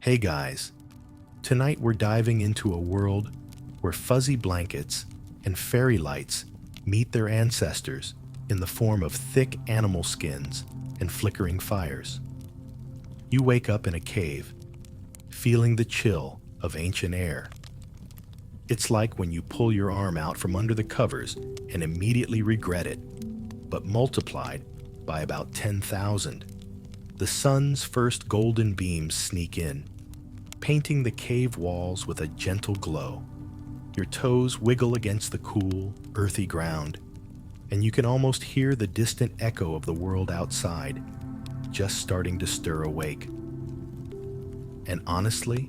Hey guys, tonight we're diving into a world where fuzzy blankets and fairy lights meet their ancestors in the form of thick animal skins and flickering fires. You wake up in a cave, feeling the chill of ancient air. It's like when you pull your arm out from under the covers and immediately regret it, but multiplied by about 10,000. The sun's first golden beams sneak in, painting the cave walls with a gentle glow. Your toes wiggle against the cool, earthy ground, and you can almost hear the distant echo of the world outside, just starting to stir awake. And honestly,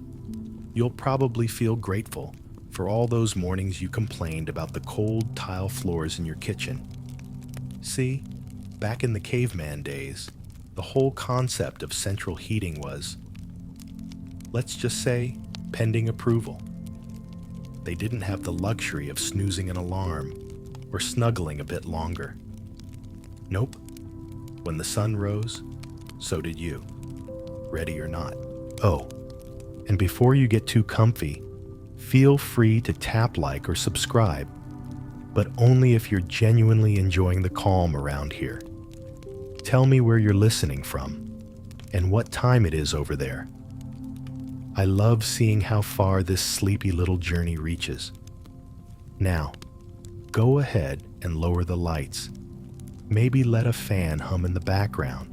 you'll probably feel grateful for all those mornings you complained about the cold tile floors in your kitchen. See, back in the caveman days, the whole concept of central heating was, let's just say, pending approval. They didn't have the luxury of snoozing an alarm or snuggling a bit longer. Nope. When the sun rose, so did you, ready or not. Oh, and before you get too comfy, feel free to tap like or subscribe, but only if you're genuinely enjoying the calm around here. Tell me where you're listening from and what time it is over there. I love seeing how far this sleepy little journey reaches. Now, go ahead and lower the lights. Maybe let a fan hum in the background,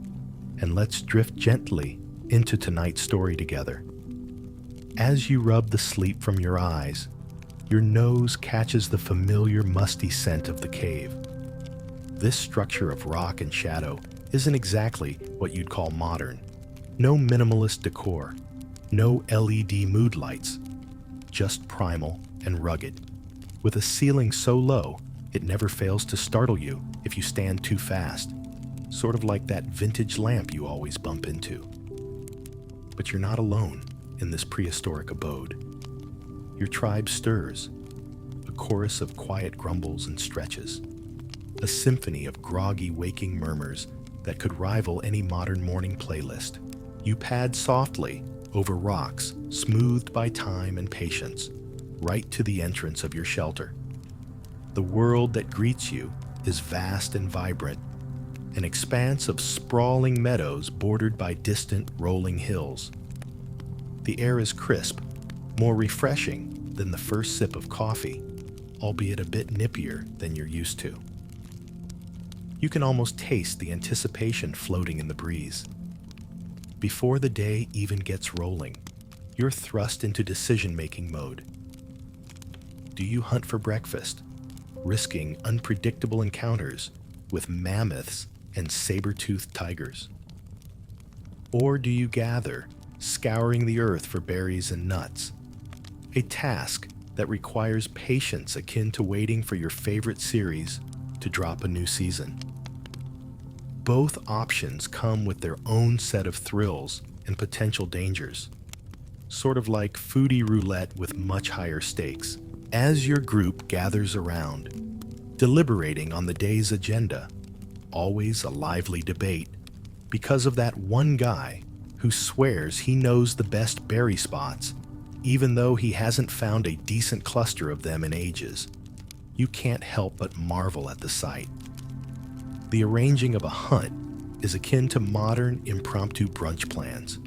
and let's drift gently into tonight's story together. As you rub the sleep from your eyes, your nose catches the familiar musty scent of the cave. This structure of rock and shadow isn't exactly what you'd call modern. No minimalist decor, no LED mood lights, just primal and rugged, with a ceiling so low it never fails to startle you if you stand too fast, sort of like that vintage lamp you always bump into. But you're not alone in this prehistoric abode. Your tribe stirs, a chorus of quiet grumbles and stretches, a symphony of groggy waking murmurs that could rival any modern morning playlist. You pad softly over rocks smoothed by time and patience, right to the entrance of your shelter. The world that greets you is vast and vibrant, an expanse of sprawling meadows bordered by distant rolling hills. The air is crisp, more refreshing than the first sip of coffee, albeit a bit nippier than you're used to. You can almost taste the anticipation floating in the breeze. Before the day even gets rolling, you're thrust into decision-making mode. Do you hunt for breakfast, risking unpredictable encounters with mammoths and saber-toothed tigers? Or do you gather, scouring the earth for berries and nuts, a task that requires patience akin to waiting for your favorite series to drop a new season? Both options come with their own set of thrills and potential dangers, sort of like foodie roulette with much higher stakes. As your group gathers around, deliberating on the day's agenda, always a lively debate, because of that one guy who swears he knows the best berry spots, even though he hasn't found a decent cluster of them in ages. You can't help but marvel at the sight. The arranging of a hunt is akin to modern impromptu brunch plans.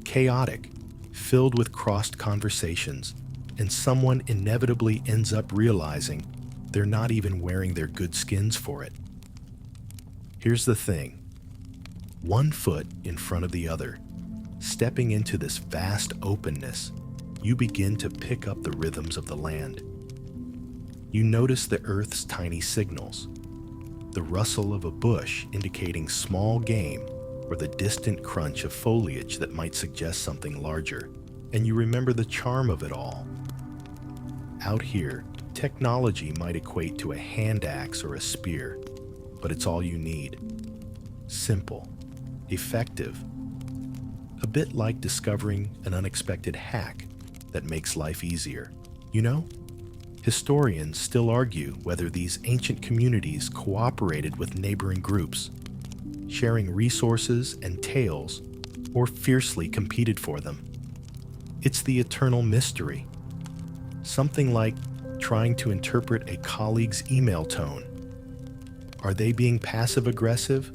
Chaotic, filled with crossed conversations, and someone inevitably ends up realizing they're not even wearing their good skins for it. Here's the thing. One foot in front of the other, stepping into this vast openness, you begin to pick up the rhythms of the land. You notice the earth's tiny signals, the rustle of a bush indicating small game, or the distant crunch of foliage that might suggest something larger, and you remember the charm of it all. Out here, technology might equate to a hand axe or a spear, but it's all you need. Simple, effective, a bit like discovering an unexpected hack that makes life easier. You know, historians still argue whether these ancient communities cooperated with neighboring groups, sharing resources and tales, or fiercely competed for them. It's the eternal mystery. Something like trying to interpret a colleague's email tone. Are they being passive-aggressive,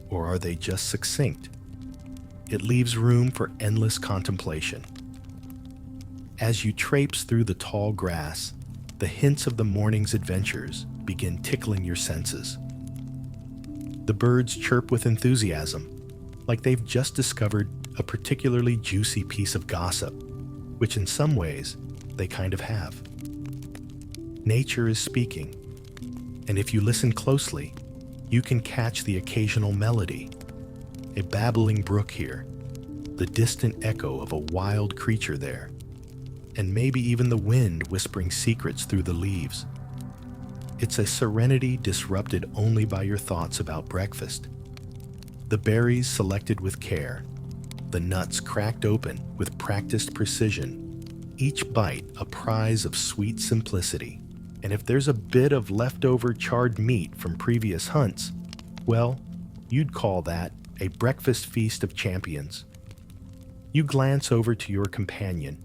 or are they just succinct? It leaves room for endless contemplation. As you traipse through the tall grass, the hints of the morning's adventures begin tickling your senses. The birds chirp with enthusiasm, like they've just discovered a particularly juicy piece of gossip, which in some ways they kind of have. Nature is speaking, and if you listen closely, you can catch the occasional melody, a babbling brook here, the distant echo of a wild creature there, and maybe even the wind whispering secrets through the leaves. It's a serenity disrupted only by your thoughts about breakfast. The berries selected with care, the nuts cracked open with practiced precision, each bite a prize of sweet simplicity. And if there's a bit of leftover charred meat from previous hunts, well, you'd call that a breakfast feast of champions. You glance over to your companion,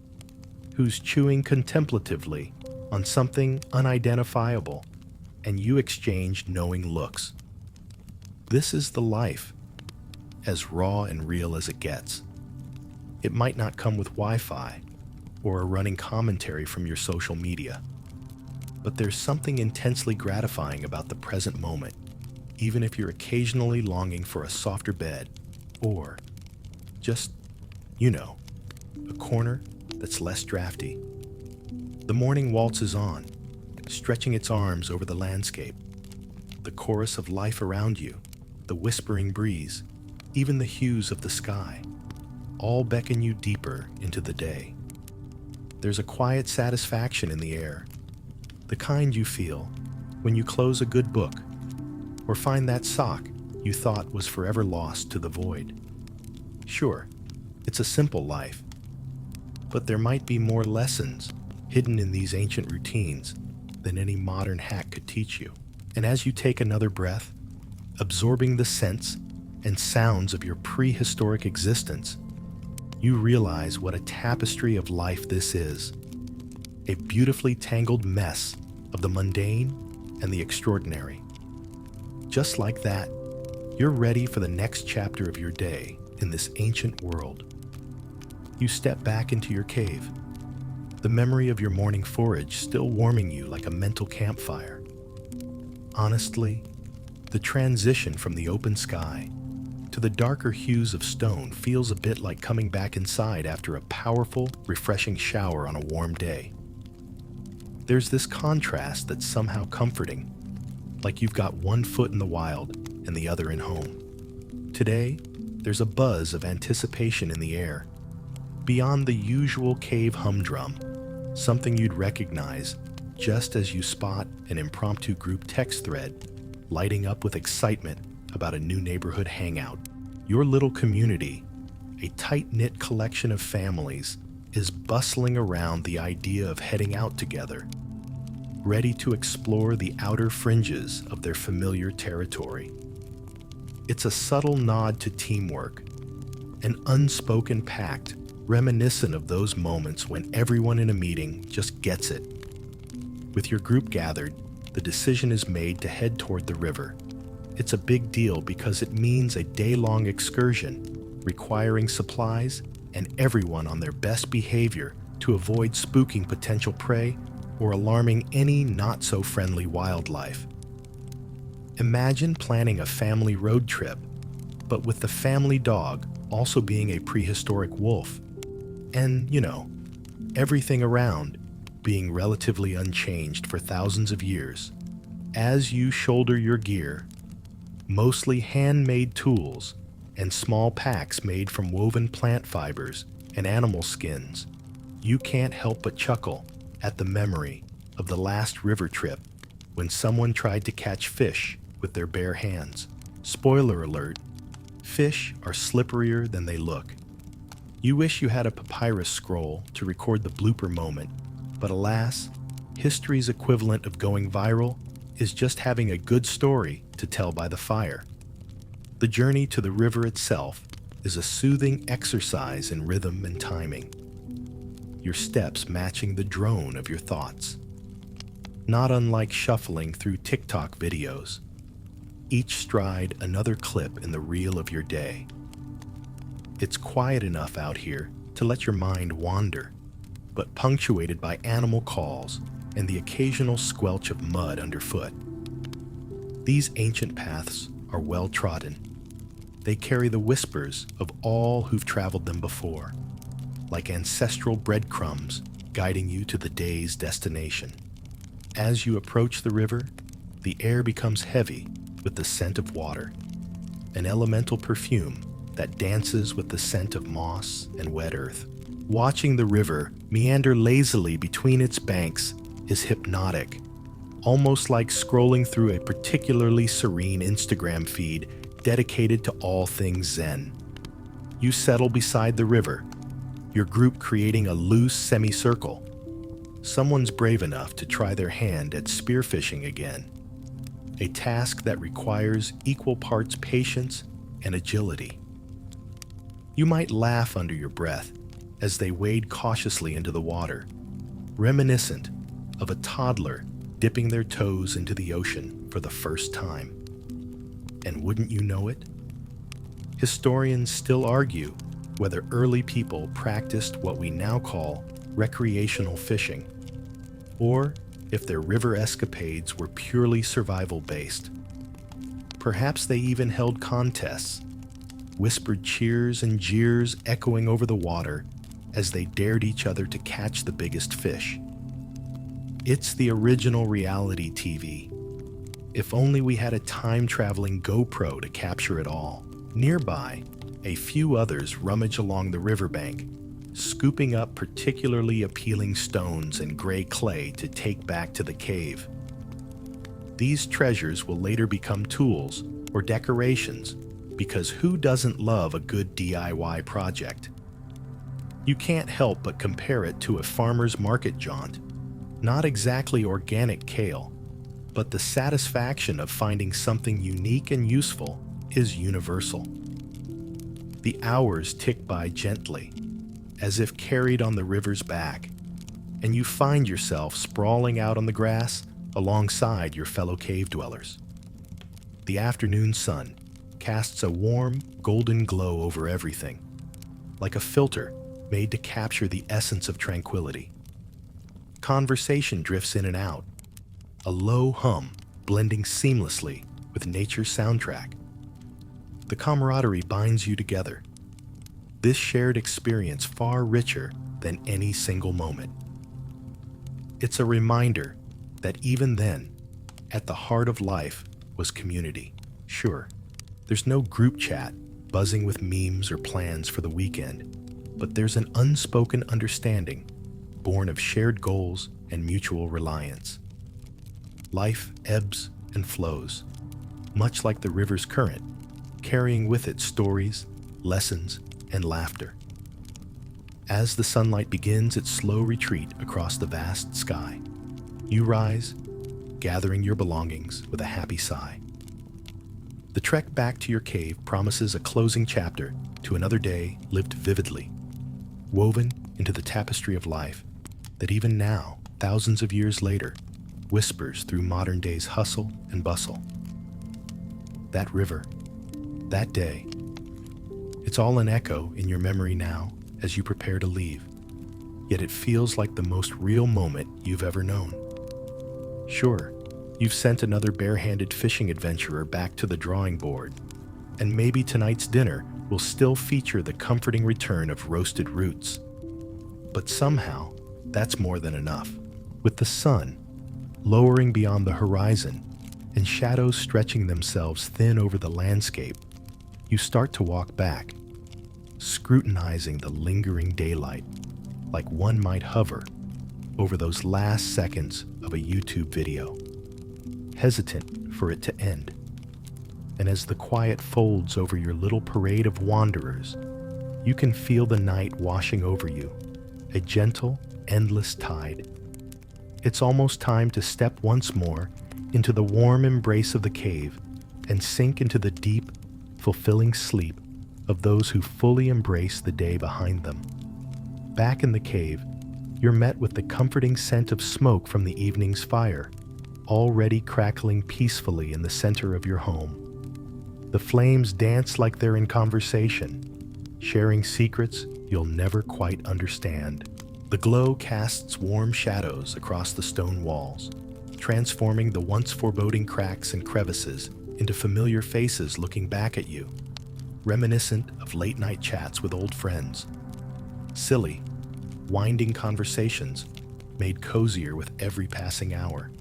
who's chewing contemplatively on something unidentifiable, and you exchange knowing looks. This is the life, as raw and real as it gets. It might not come with Wi-Fi or a running commentary from your social media, but there's something intensely gratifying about the present moment, even if you're occasionally longing for a softer bed or just, a corner that's less drafty. The morning waltzes on, stretching its arms over the landscape. The chorus of life around you, the whispering breeze, even the hues of the sky, all beckon you deeper into the day. There's a quiet satisfaction in the air, the kind you feel when you close a good book or find that sock you thought was forever lost to the void. Sure, it's a simple life, but there might be more lessons hidden in these ancient routines than any modern hack could teach you. And as you take another breath, absorbing the scents and sounds of your prehistoric existence, you realize what a tapestry of life this is, a beautifully tangled mess of the mundane and the extraordinary. Just like that, you're ready for the next chapter of your day in this ancient world. You step back into your cave, the memory of your morning forage still warming you like a mental campfire. Honestly, the transition from the open sky to the darker hues of stone feels a bit like coming back inside after a powerful, refreshing shower on a warm day. There's this contrast that's somehow comforting, like you've got one foot in the wild and the other in home. Today, there's a buzz of anticipation in the air. Beyond the usual cave humdrum, something you'd recognize just as you spot an impromptu group text thread lighting up with excitement about a new neighborhood hangout. Your little community, a tight-knit collection of families, is bustling around the idea of heading out together, ready to explore the outer fringes of their familiar territory. It's a subtle nod to teamwork, an unspoken pact reminiscent of those moments when everyone in a meeting just gets it. With your group gathered, the decision is made to head toward the river. It's a big deal because it means a day-long excursion requiring supplies and everyone on their best behavior to avoid spooking potential prey or alarming any not-so-friendly wildlife. Imagine planning a family road trip, but with the family dog also being a prehistoric wolf, and, everything around being relatively unchanged for thousands of years. As you shoulder your gear, mostly handmade tools and small packs made from woven plant fibers and animal skins, you can't help but chuckle at the memory of the last river trip when someone tried to catch fish with their bare hands. Spoiler alert, fish are slipperier than they look. You wish you had a papyrus scroll to record the blooper moment, but alas, history's equivalent of going viral is just having a good story to tell by the fire. The journey to the river itself is a soothing exercise in rhythm and timing. your steps matching the drone of your thoughts. Not unlike shuffling through TikTok videos, each stride another clip in the reel of your day. It's quiet enough out here to let your mind wander, but punctuated by animal calls and the occasional squelch of mud underfoot. These ancient paths are well trodden. They carry the whispers of all who've traveled them before, like ancestral breadcrumbs guiding you to the day's destination. As you approach the river, the air becomes heavy with the scent of water, an elemental perfume that dances with the scent of moss and wet earth. Watching the river meander lazily between its banks is hypnotic, almost like scrolling through a particularly serene Instagram feed dedicated to all things Zen. You settle beside the river, your group creating a loose semicircle. Someone's brave enough to try their hand at spearfishing again, a task that requires equal parts patience and agility. You might laugh under your breath as they wade cautiously into the water, reminiscent of a toddler dipping their toes into the ocean for the first time. And wouldn't you know it? Historians still argue whether early people practiced what we now call recreational fishing, or if their river escapades were purely survival-based. Perhaps they even held contests, whispered cheers and jeers echoing over the water as they dared each other to catch the biggest fish. It's the original reality TV. If only we had a time-traveling GoPro to capture it all. Nearby, a few others rummage along the riverbank, scooping up particularly appealing stones and gray clay to take back to the cave. These treasures will later become tools or decorations, because who doesn't love a good DIY project? You can't help but compare it to a farmer's market jaunt. Not exactly organic kale, but the satisfaction of finding something unique and useful is universal. The hours tick by gently, as if carried on the river's back, and you find yourself sprawling out on the grass alongside your fellow cave dwellers. The afternoon sun casts a warm, golden glow over everything, like a filter made to capture the essence of tranquility. Conversation drifts in and out, a low hum blending seamlessly with nature's soundtrack. The camaraderie binds you together. This shared experience far richer than any single moment. It's a reminder that even then, at the heart of life was community. Sure, there's no group chat buzzing with memes or plans for the weekend, but there's an unspoken understanding born of shared goals and mutual reliance. Life ebbs and flows, much like the river's current, carrying with it stories, lessons, and laughter. As the sunlight begins its slow retreat across the vast sky, you rise, gathering your belongings with a happy sigh. The trek back to your cave promises a closing chapter to another day lived vividly, woven into the tapestry of life that even now, thousands of years later, whispers through modern day's hustle and bustle. That river, that day, it's all an echo in your memory now as you prepare to leave, yet it feels like the most real moment you've ever known. Sure, you've sent another bare-handed fishing adventurer back to the drawing board, and maybe tonight's dinner will still feature the comforting return of roasted roots. But somehow, that's more than enough. With the sun lowering beyond the horizon and shadows stretching themselves thin over the landscape, you start to walk back, scrutinizing the lingering daylight like one might hover over those last seconds of a YouTube video, hesitant for it to end. And as the quiet folds over your little parade of wanderers, you can feel the night washing over you, a gentle, endless tide. It's almost time to step once more into the warm embrace of the cave and sink into the deep, fulfilling sleep of those who fully embrace the day behind them. Back in the cave, you're met with the comforting scent of smoke from the evening's fire, already crackling peacefully in the center of your home. The flames dance like they're in conversation, sharing secrets you'll never quite understand. The glow casts warm shadows across the stone walls, transforming the once foreboding cracks and crevices into familiar faces looking back at you, reminiscent of late-night chats with old friends. Silly, winding conversations made cozier with every passing hour.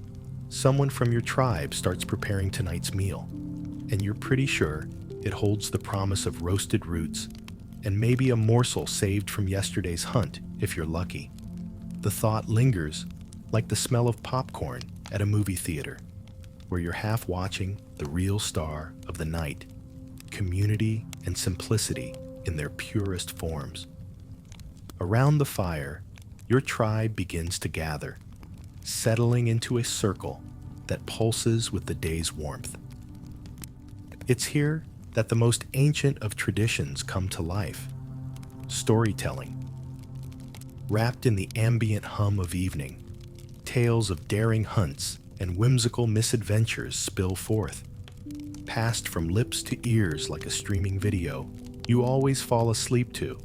Someone from your tribe starts preparing tonight's meal, and you're pretty sure it holds the promise of roasted roots and maybe a morsel saved from yesterday's hunt if you're lucky. The thought lingers like the smell of popcorn at a movie theater, where you're half watching the real star of the night, community and simplicity in their purest forms. Around the fire, your tribe begins to gather, settling into a circle that pulses with the day's warmth. It's here that the most ancient of traditions come to life: storytelling. Wrapped in the ambient hum of evening, tales of daring hunts and whimsical misadventures spill forth. Passed from lips to ears like a streaming video, you always fall asleep to,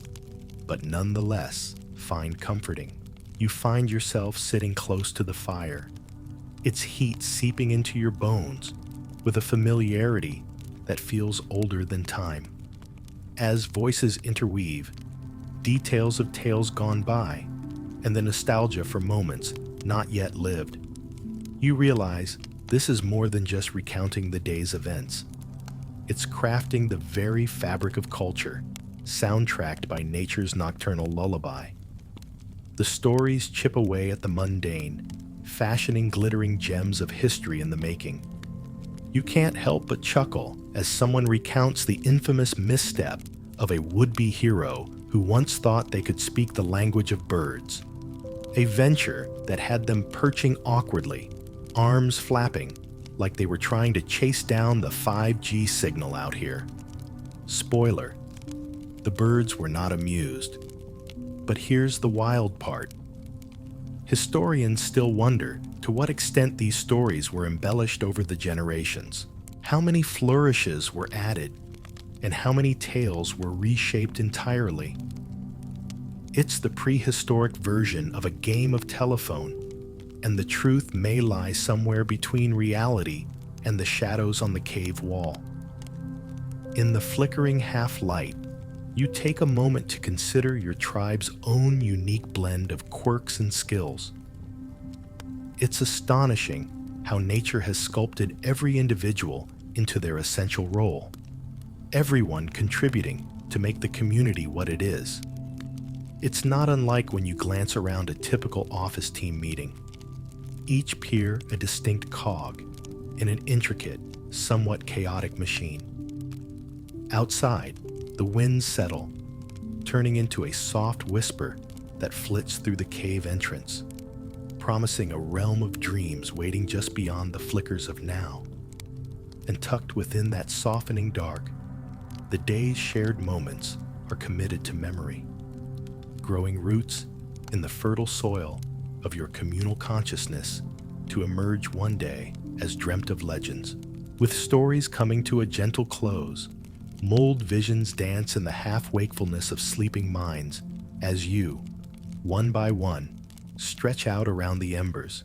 but nonetheless find comforting. You find yourself sitting close to the fire, its heat seeping into your bones with a familiarity that feels older than time. As voices interweave, details of tales gone by, and the nostalgia for moments not yet lived, you realize this is more than just recounting the day's events. It's crafting the very fabric of culture, soundtracked by nature's nocturnal lullaby. The stories chip away at the mundane, fashioning glittering gems of history in the making. You can't help but chuckle as someone recounts the infamous misstep of a would-be hero who once thought they could speak the language of birds. A venture that had them perching awkwardly, arms flapping, like they were trying to chase down the 5G signal out here. Spoiler: the birds were not amused. But here's the wild part. Historians still wonder to what extent these stories were embellished over the generations. How many flourishes were added, and how many tales were reshaped entirely? It's the prehistoric version of a game of telephone, and the truth may lie somewhere between reality and the shadows on the cave wall. In the flickering half-light, you take a moment to consider your tribe's own unique blend of quirks and skills. It's astonishing how nature has sculpted every individual into their essential role, everyone contributing to make the community what it is. It's not unlike when you glance around a typical office team meeting, each peer a distinct cog in an intricate, somewhat chaotic machine. Outside, the winds settle, turning into a soft whisper that flits through the cave entrance, promising a realm of dreams waiting just beyond the flickers of now. And tucked within that softening dark, the day's shared moments are committed to memory, growing roots in the fertile soil of your communal consciousness to emerge one day as dreamt of legends. With stories coming to a gentle close, mulled visions dance in the half-wakefulness of sleeping minds as you, one by one, stretch out around the embers,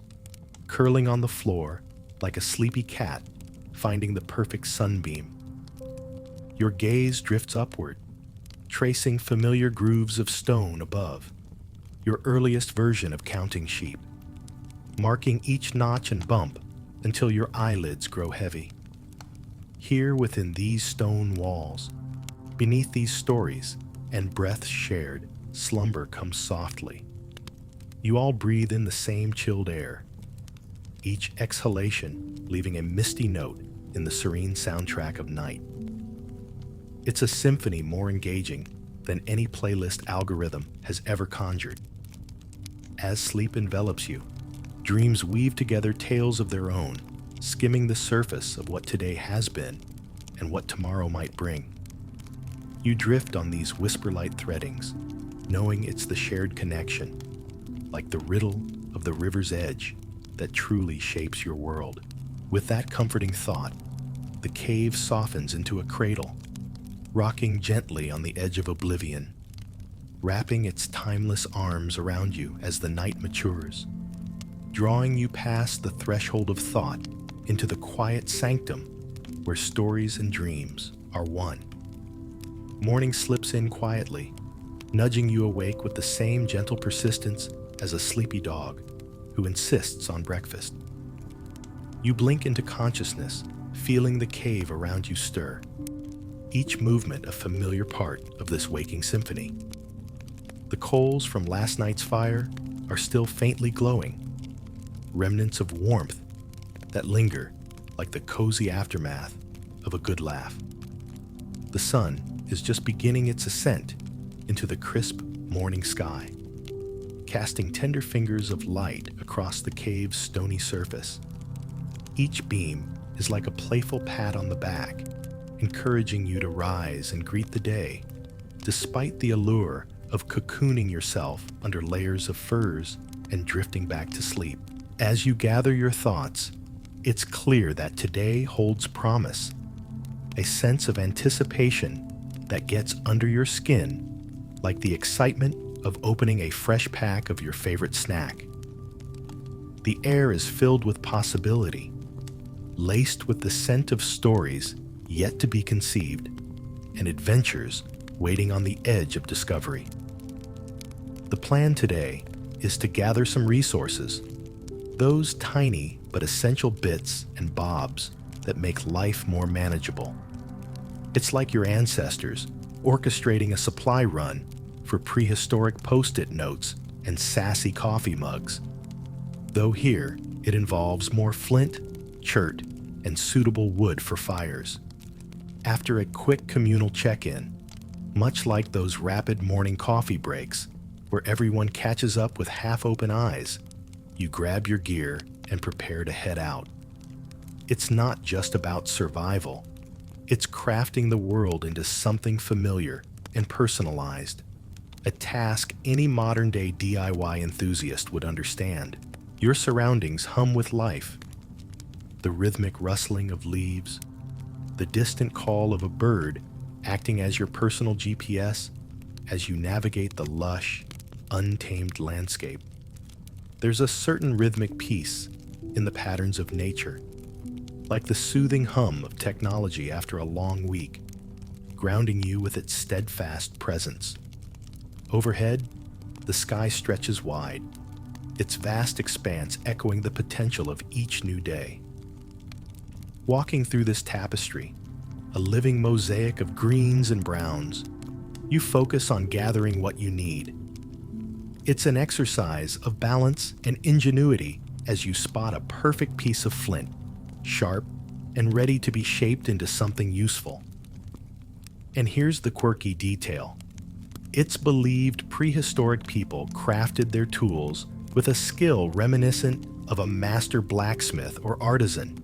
curling on the floor like a sleepy cat finding the perfect sunbeam. Your gaze drifts upward, tracing familiar grooves of stone above, your earliest version of counting sheep, marking each notch and bump until your eyelids grow heavy. Here within these stone walls, beneath these stories and breaths shared, slumber comes softly. You all breathe in the same chilled air, each exhalation leaving a misty note in the serene soundtrack of night. It's a symphony more engaging than any playlist algorithm has ever conjured. As sleep envelops you, dreams weave together tales of their own, skimming the surface of what today has been and what tomorrow might bring. You drift on these whisper-light threadings, knowing it's the shared connection, like the riddle of the river's edge that truly shapes your world. With that comforting thought, the cave softens into a cradle, rocking gently on the edge of oblivion, wrapping its timeless arms around you as the night matures, drawing you past the threshold of thought into the quiet sanctum where stories and dreams are one. Morning slips in quietly, nudging you awake with the same gentle persistence as a sleepy dog who insists on breakfast. You blink into consciousness, feeling the cave around you stir, each movement a familiar part of this waking symphony. The coals from last night's fire are still faintly glowing, remnants of warmth that linger like the cozy aftermath of a good laugh. The sun is just beginning its ascent into the crisp morning sky, casting tender fingers of light across the cave's stony surface. Each beam is like a playful pat on the back, encouraging you to rise and greet the day, despite the allure of cocooning yourself under layers of furs and drifting back to sleep. As you gather your thoughts, it's clear that today holds promise, a sense of anticipation that gets under your skin like the excitement of opening a fresh pack of your favorite snack. The air is filled with possibility, laced with the scent of stories yet to be conceived and adventures waiting on the edge of discovery. The plan today is to gather some resources, those tiny but essential bits and bobs that make life more manageable. It's like your ancestors orchestrating a supply run for prehistoric Post-it notes and sassy coffee mugs. Though here, it involves more flint, chert, and suitable wood for fires. After a quick communal check-in, much like those rapid morning coffee breaks, where everyone catches up with half-open eyes, you grab your gear and prepare to head out. It's not just about survival. It's crafting the world into something familiar and personalized, a task any modern-day DIY enthusiast would understand. Your surroundings hum with life. The rhythmic rustling of leaves, the distant call of a bird acting as your personal GPS as you navigate the lush, untamed landscape. There's a certain rhythmic peace in the patterns of nature, like the soothing hum of technology after a long week, grounding you with its steadfast presence. Overhead, the sky stretches wide, its vast expanse echoing the potential of each new day. Walking through this tapestry, a living mosaic of greens and browns, you focus on gathering what you need. It's an exercise of balance and ingenuity as you spot a perfect piece of flint, sharp and ready to be shaped into something useful. And here's the quirky detail. It's believed prehistoric people crafted their tools with a skill reminiscent of a master blacksmith or artisan,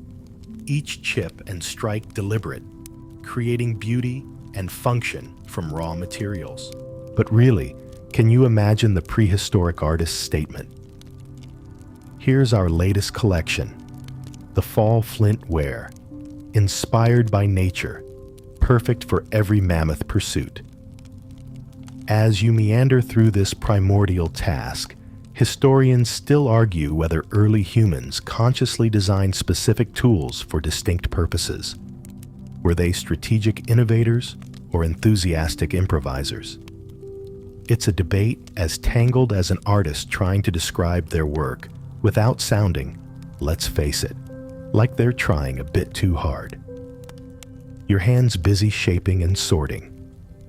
each chip and strike deliberate, creating beauty and function from raw materials. But really, can you imagine the prehistoric artist's statement? Here's our latest collection, the fall flint ware, inspired by nature, perfect for every mammoth pursuit. As you meander through this primordial task, historians still argue whether early humans consciously designed specific tools for distinct purposes. Were they strategic innovators or enthusiastic improvisers? It's a debate as tangled as an artist trying to describe their work without sounding, let's face it, like they're trying a bit too hard. Your hands busy shaping and sorting,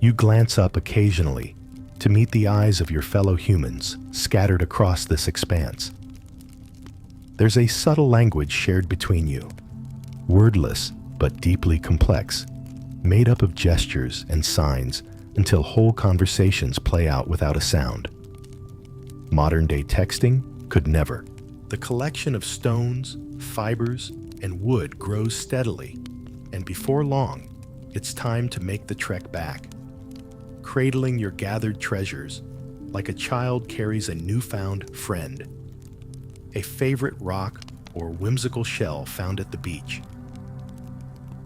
you glance up occasionally to meet the eyes of your fellow humans scattered across this expanse. There's a subtle language shared between you, wordless but deeply complex, made up of gestures and signs until whole conversations play out without a sound. Modern-day texting could never. The collection of stones, fibers, and wood grows steadily, and before long, it's time to make the trek back. Cradling your gathered treasures, like a child carries a newfound friend, a favorite rock or whimsical shell found at the beach.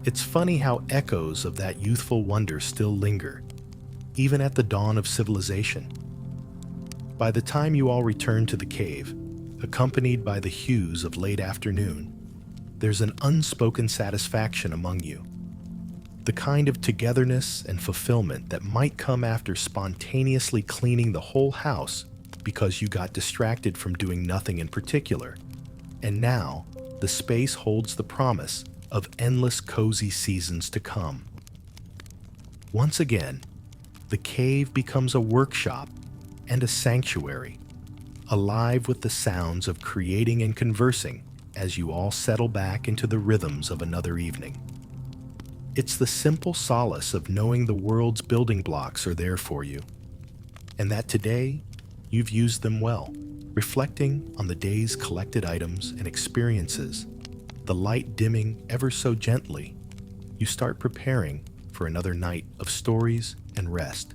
It's funny how echoes of that youthful wonder still linger, even at the dawn of civilization. By the time you all return to the cave, accompanied by the hues of late afternoon, there's an unspoken satisfaction among you. The kind of togetherness and fulfillment that might come after spontaneously cleaning the whole house because you got distracted from doing nothing in particular. And now, the space holds the promise of endless cozy seasons to come. Once again, the cave becomes a workshop and a sanctuary, alive with the sounds of creating and conversing as you all settle back into the rhythms of another evening. It's the simple solace of knowing the world's building blocks are there for you, and that today you've used them well, reflecting on the day's collected items and experiences. The light dimming ever so gently, you start preparing for another night of stories and rest.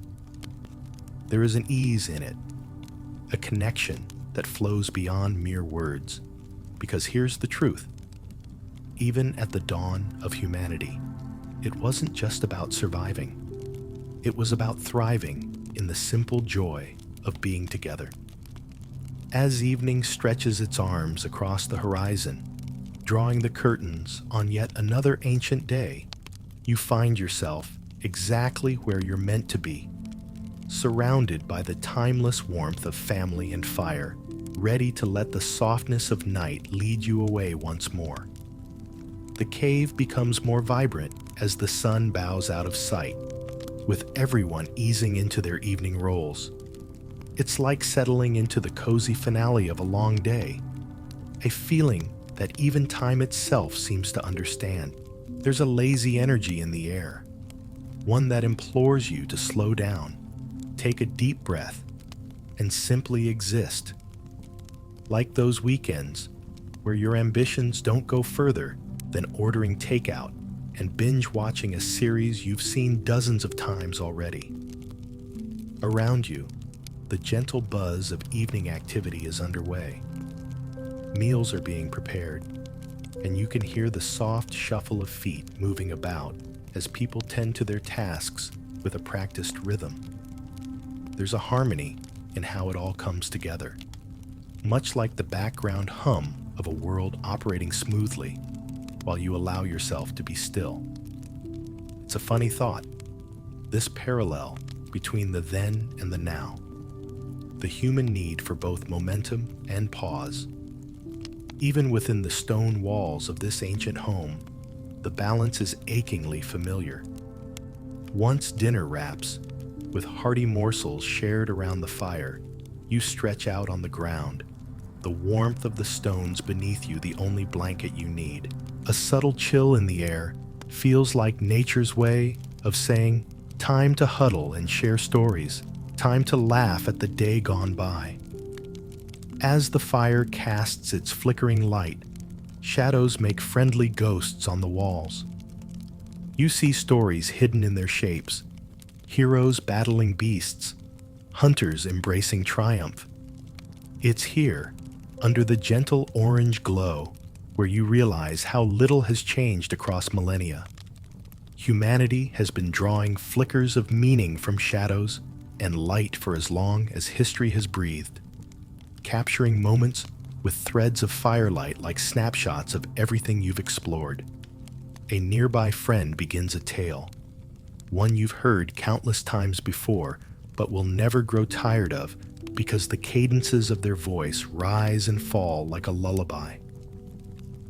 There is an ease in it, a connection that flows beyond mere words, because here's the truth. Even at the dawn of humanity, it wasn't just about surviving. It was about thriving in the simple joy of being together. As evening stretches its arms across the horizon, drawing the curtains on yet another ancient day, you find yourself exactly where you're meant to be, surrounded by the timeless warmth of family and fire, ready to let the softness of night lead you away once more. The cave becomes more vibrant as the sun bows out of sight, with everyone easing into their evening roles. It's like settling into the cozy finale of a long day, a feeling that even time itself seems to understand. There's a lazy energy in the air, one that implores you to slow down, take a deep breath, and simply exist. Like those weekends where your ambitions don't go further than ordering takeout and binge watching a series you've seen dozens of times already. Around you, the gentle buzz of evening activity is underway. Meals are being prepared, and you can hear the soft shuffle of feet moving about as people tend to their tasks with a practiced rhythm. There's a harmony in how it all comes together, much like the background hum of a world operating smoothly while you allow yourself to be still. It's a funny thought, this parallel between the then and the now, the human need for both momentum and pause. Even within the stone walls of this ancient home, the balance is achingly familiar. Once dinner wraps, with hearty morsels shared around the fire, you stretch out on the ground, the warmth of the stones beneath you the only blanket you need. A subtle chill in the air feels like nature's way of saying, time to huddle and share stories, time to laugh at the day gone by. As the fire casts its flickering light, shadows make friendly ghosts on the walls. You see stories hidden in their shapes, heroes battling beasts, hunters embracing triumph. It's here, under the gentle orange glow, where you realize how little has changed across millennia. Humanity has been drawing flickers of meaning from shadows and light for as long as history has breathed, capturing moments with threads of firelight like snapshots of everything you've explored. A nearby friend begins a tale, one you've heard countless times before, but will never grow tired of because the cadences of their voice rise and fall like a lullaby.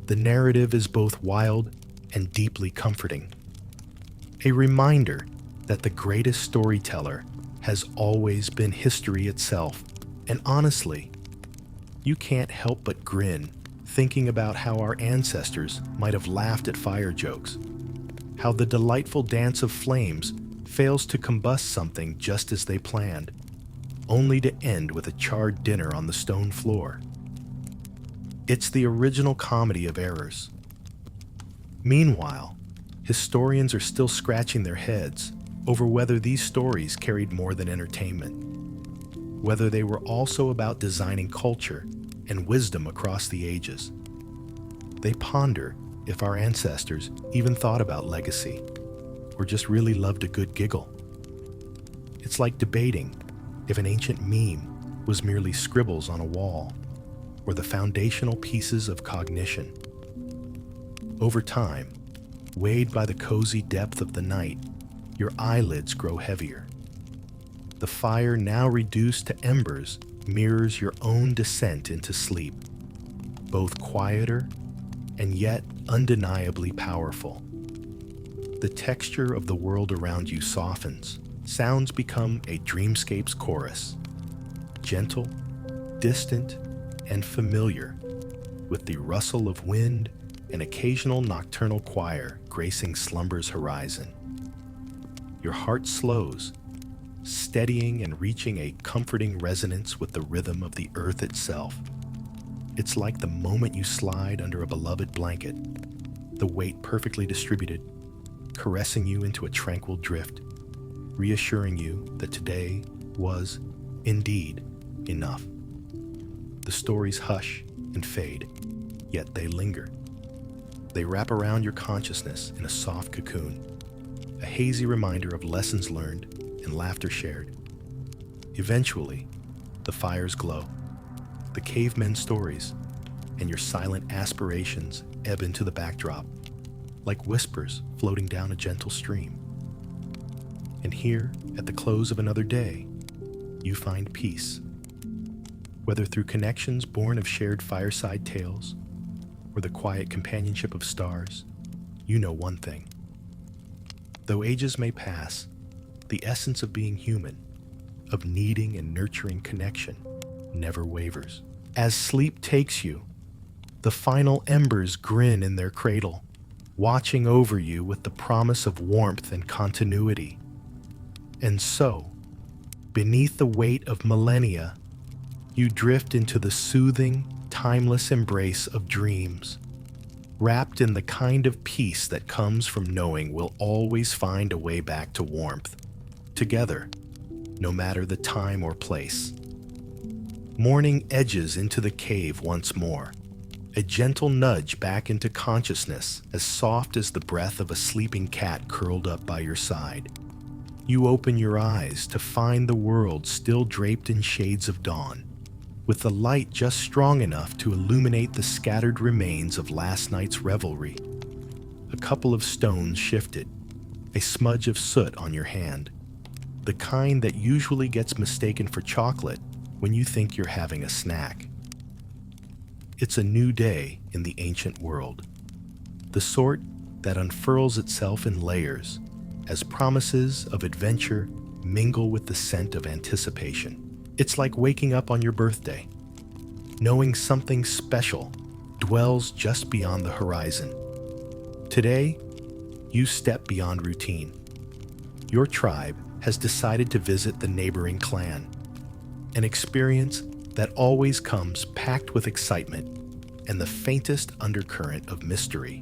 The narrative is both wild and deeply comforting, a reminder that the greatest storyteller has always been history itself. And honestly, you can't help but grin thinking about how our ancestors might have laughed at fire jokes, how the delightful dance of flames fails to combust something just as they planned, only to end with a charred dinner on the stone floor. It's the original comedy of errors. Meanwhile, historians are still scratching their heads over whether these stories carried more than entertainment. whether they were also about designing culture and wisdom across the ages. They ponder if our ancestors even thought about legacy or just really loved a good giggle. It's like debating if an ancient meme was merely scribbles on a wall or the foundational pieces of cognition. Over time, weighed by the cozy depth of the night, your eyelids grow heavier. The fire, now reduced to embers, mirrors your own descent into sleep, both quieter and yet undeniably powerful. The texture of the world around you softens. Sounds become a dreamscape's chorus, gentle, distant, and familiar, with the rustle of wind and occasional nocturnal choir gracing slumber's horizon. Your heart slows, steadying and reaching a comforting resonance with the rhythm of the earth itself. It's like the moment you slide under a beloved blanket, the weight perfectly distributed, caressing you into a tranquil drift, reassuring you that today was, indeed, enough. The stories hush and fade, yet they linger. They wrap around your consciousness in a soft cocoon, a hazy reminder of lessons learned and laughter shared. Eventually, the fires glow, the cavemen stories, and your silent aspirations ebb into the backdrop, like whispers floating down a gentle stream. And here, at the close of another day, you find peace. Whether through connections born of shared fireside tales or the quiet companionship of stars, you know one thing. Though ages may pass, the essence of being human, of needing and nurturing connection, never wavers. As sleep takes you, the final embers grin in their cradle, watching over you with the promise of warmth and continuity. And so, beneath the weight of millennia, you drift into the soothing, timeless embrace of dreams, wrapped in the kind of peace that comes from knowing we'll always find a way back to warmth, together, no matter the time or place. Morning edges into the cave once more, a gentle nudge back into consciousness as soft as the breath of a sleeping cat curled up by your side. You open your eyes to find the world still draped in shades of dawn, with the light just strong enough to illuminate the scattered remains of last night's revelry. A couple of stones shifted, a smudge of soot on your hand, the kind that usually gets mistaken for chocolate when you think you're having a snack. It's a new day in the ancient world, the sort that unfurls itself in layers as promises of adventure mingle with the scent of anticipation. It's like waking up on your birthday, knowing something special dwells just beyond the horizon. Today, you step beyond routine. Your tribe has decided to visit the neighboring clan, an experience that always comes packed with excitement and the faintest undercurrent of mystery.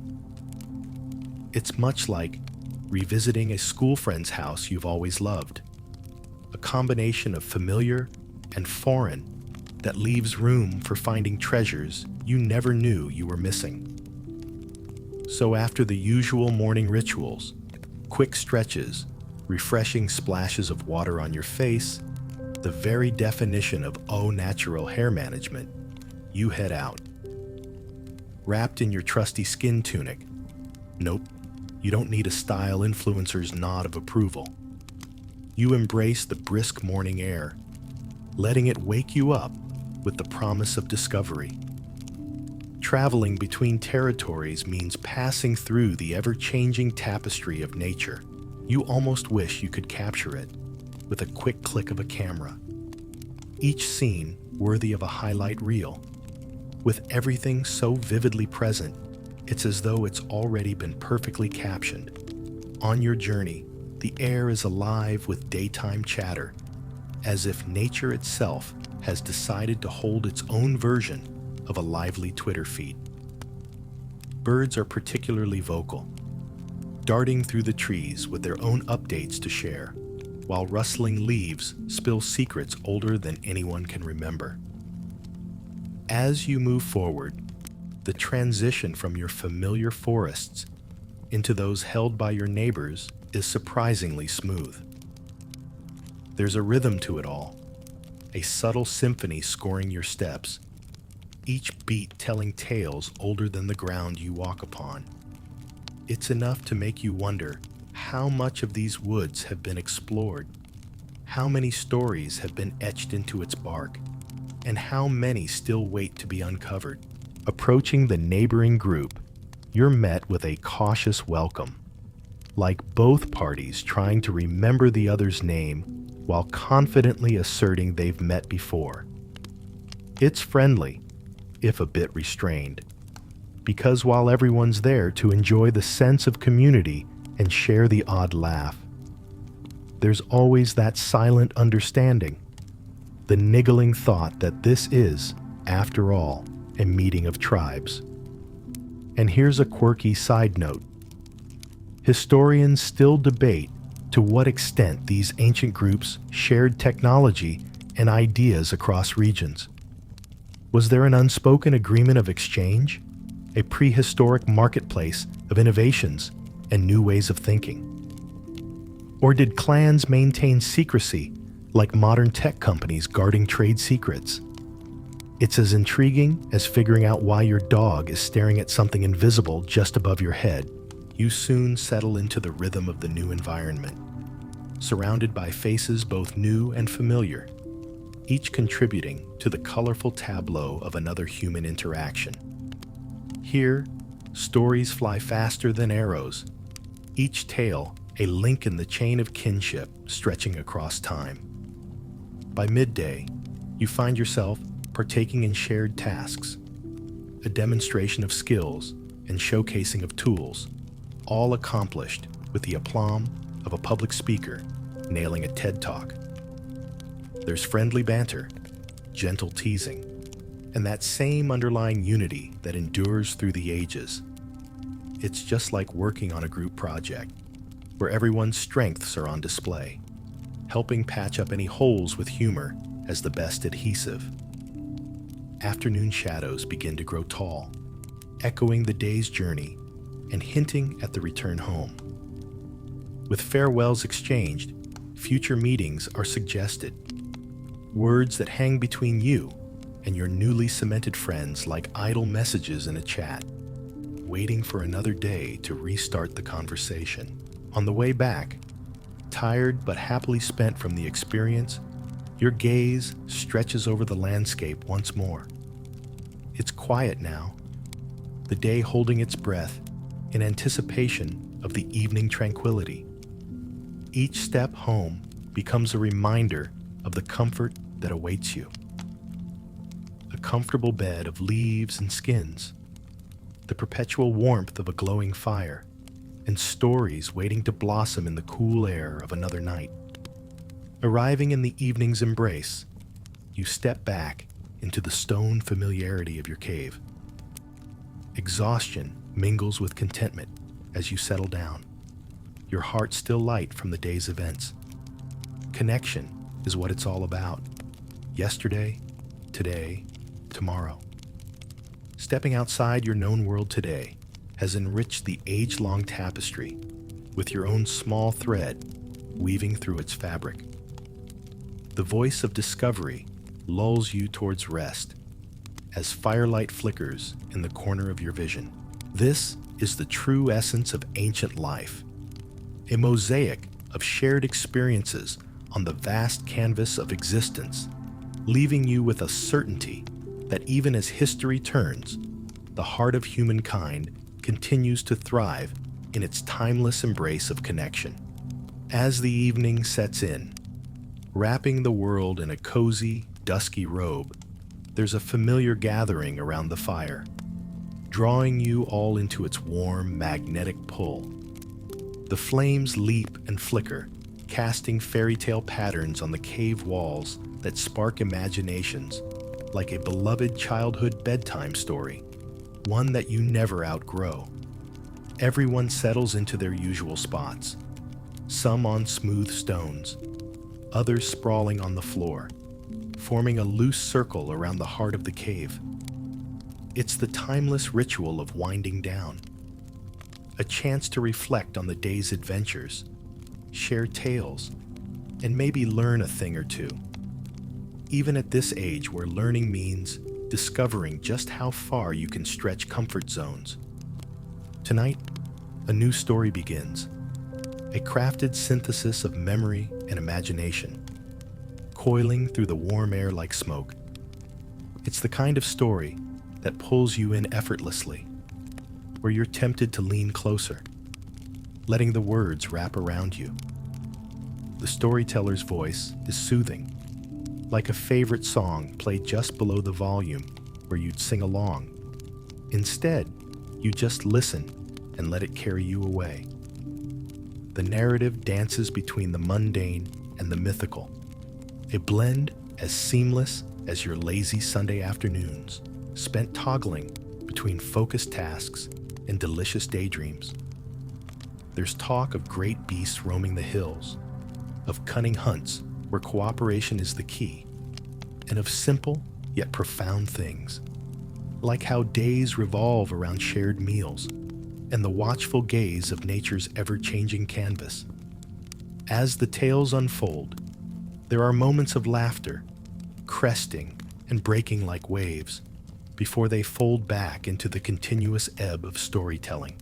It's much like revisiting a school friend's house you've always loved, a combination of familiar and foreign that leaves room for finding treasures you never knew you were missing. So after the usual morning rituals, quick stretches, refreshing splashes of water on your face, the very definition of au natural hair management, you head out. Wrapped in your trusty skin tunic. Nope, you don't need a style influencer's nod of approval. You embrace the brisk morning air, letting it wake you up with the promise of discovery. Traveling between territories means passing through the ever-changing tapestry of nature. You almost wish you could capture it with a quick click of a camera. Each scene worthy of a highlight reel. With everything so vividly present, it's as though it's already been perfectly captioned. On your journey, the air is alive with daytime chatter, as if nature itself has decided to hold its own version of a lively Twitter feed. Birds are particularly vocal, darting through the trees with their own updates to share. while rustling leaves spill secrets older than anyone can remember. As you move forward, the transition from your familiar forests into those held by your neighbors is surprisingly smooth. There's a rhythm to it all, a subtle symphony scoring your steps, each beat telling tales older than the ground you walk upon. It's enough to make you wonder how much of these woods have been explored, how many stories have been etched into its bark, and how many still wait to be uncovered. Approaching the neighboring group, you're met with a cautious welcome, like both parties trying to remember the other's name while confidently asserting they've met before. It's friendly, if a bit restrained, because while everyone's there to enjoy the sense of community and share the odd laugh, there's always that silent understanding, the niggling thought that this is, after all, a meeting of tribes. And here's a quirky side note. Historians still debate to what extent these ancient groups shared technology and ideas across regions. Was there an unspoken agreement of exchange, a prehistoric marketplace of innovations and new ways of thinking? Or did clans maintain secrecy like modern tech companies guarding trade secrets? It's as intriguing as figuring out why your dog is staring at something invisible just above your head. You soon settle into the rhythm of the new environment, surrounded by faces both new and familiar, each contributing to the colorful tableau of another human interaction. Here, stories fly faster than arrows, each tale a link in the chain of kinship stretching across time. By midday, you find yourself partaking in shared tasks, a demonstration of skills and showcasing of tools, all accomplished with the aplomb of a public speaker nailing a TED Talk. There's friendly banter, gentle teasing, and that same underlying unity that endures through the ages. It's just like working on a group project, where everyone's strengths are on display, helping patch up any holes with humor as the best adhesive. Afternoon shadows begin to grow tall, echoing the day's journey and hinting at the return home. With farewells exchanged, future meetings are suggested, words that hang between you and your newly cemented friends like idle messages in a chat, waiting for another day to restart the conversation. On the way back, tired but happily spent from the experience, your gaze stretches over the landscape once more. It's quiet now, the day holding its breath in anticipation of the evening tranquility. Each step home becomes a reminder of the comfort that awaits you. A comfortable bed of leaves and skins, the perpetual warmth of a glowing fire, and stories waiting to blossom in the cool air of another night. Arriving in the evening's embrace, you step back into the stone familiarity of your cave. Exhaustion mingles with contentment as you settle down, your heart still light from the day's events. Connection is what it's all about. Yesterday, today, tomorrow. Stepping outside your known world today has enriched the age-long tapestry with your own small thread weaving through its fabric. The voice of discovery lulls you towards rest as firelight flickers in the corner of your vision. This is the true essence of ancient life, a mosaic of shared experiences on the vast canvas of existence, leaving you with a certainty that even as history turns, the heart of humankind continues to thrive in its timeless embrace of connection. As the evening sets in, wrapping the world in a cozy, dusky robe, there's a familiar gathering around the fire, drawing you all into its warm, magnetic pull. The flames leap and flicker, casting fairy tale patterns on the cave walls that spark imaginations like a beloved childhood bedtime story, one that you never outgrow. Everyone settles into their usual spots, some on smooth stones, others sprawling on the floor, forming a loose circle around the heart of the cave. It's the timeless ritual of winding down, a chance to reflect on the day's adventures, share tales, and maybe learn a thing or two. Even at this age where learning means discovering just how far you can stretch comfort zones. Tonight, a new story begins, a crafted synthesis of memory and imagination, coiling through the warm air like smoke. It's the kind of story that pulls you in effortlessly, where you're tempted to lean closer, letting the words wrap around you. The storyteller's voice is soothing, like a favorite song played just below the volume where you'd sing along. Instead, you just listen and let it carry you away. The narrative dances between the mundane and the mythical, a blend as seamless as your lazy Sunday afternoons, spent toggling between focused tasks and delicious daydreams. There's talk of great beasts roaming the hills, of cunning hunts where cooperation is the key, and of simple yet profound things, like how days revolve around shared meals and the watchful gaze of nature's ever-changing canvas. As the tales unfold, there are moments of laughter, cresting and breaking like waves, before they fold back into the continuous ebb of storytelling.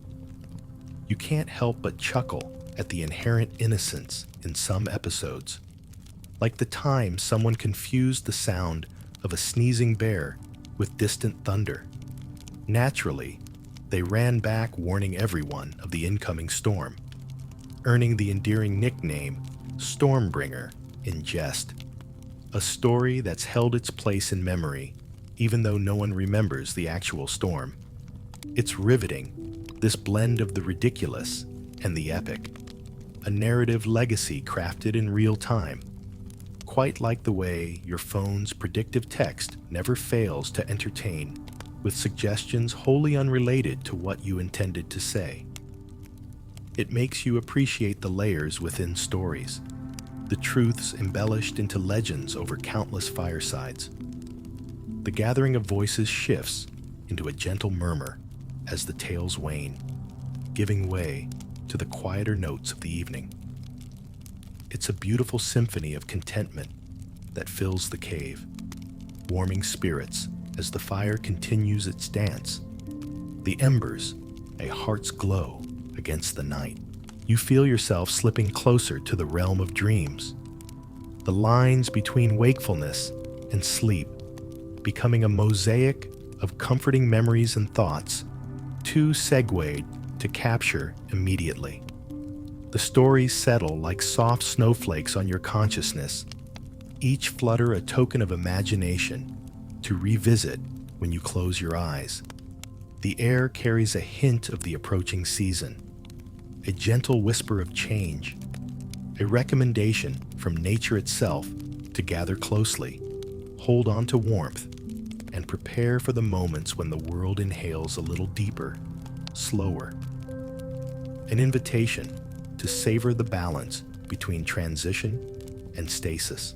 You can't help but chuckle at the inherent innocence in some episodes, like the time someone confused the sound of a sneezing bear with distant thunder. Naturally, they ran back warning everyone of the incoming storm, earning the endearing nickname Stormbringer in jest. A story that's held its place in memory, even though no one remembers the actual storm. It's riveting, this blend of the ridiculous and the epic, a narrative legacy crafted in real time, quite like the way your phone's predictive text never fails to entertain, with suggestions wholly unrelated to what you intended to say. It makes you appreciate the layers within stories, the truths embellished into legends over countless firesides. The gathering of voices shifts into a gentle murmur as the tales wane, giving way to the quieter notes of the evening. It's a beautiful symphony of contentment that fills the cave, warming spirits as the fire continues its dance. The embers, a heart's glow against the night. You feel yourself slipping closer to the realm of dreams, the lines between wakefulness and sleep becoming a mosaic of comforting memories and thoughts, too segued to capture immediately. The stories settle like soft snowflakes on your consciousness, each flutter a token of imagination to revisit when you close your eyes. The air carries a hint of the approaching season, a gentle whisper of change, a recommendation from nature itself to gather closely, hold on to warmth, and prepare for the moments when the world inhales a little deeper, slower. An invitation to savor the balance between transition and stasis.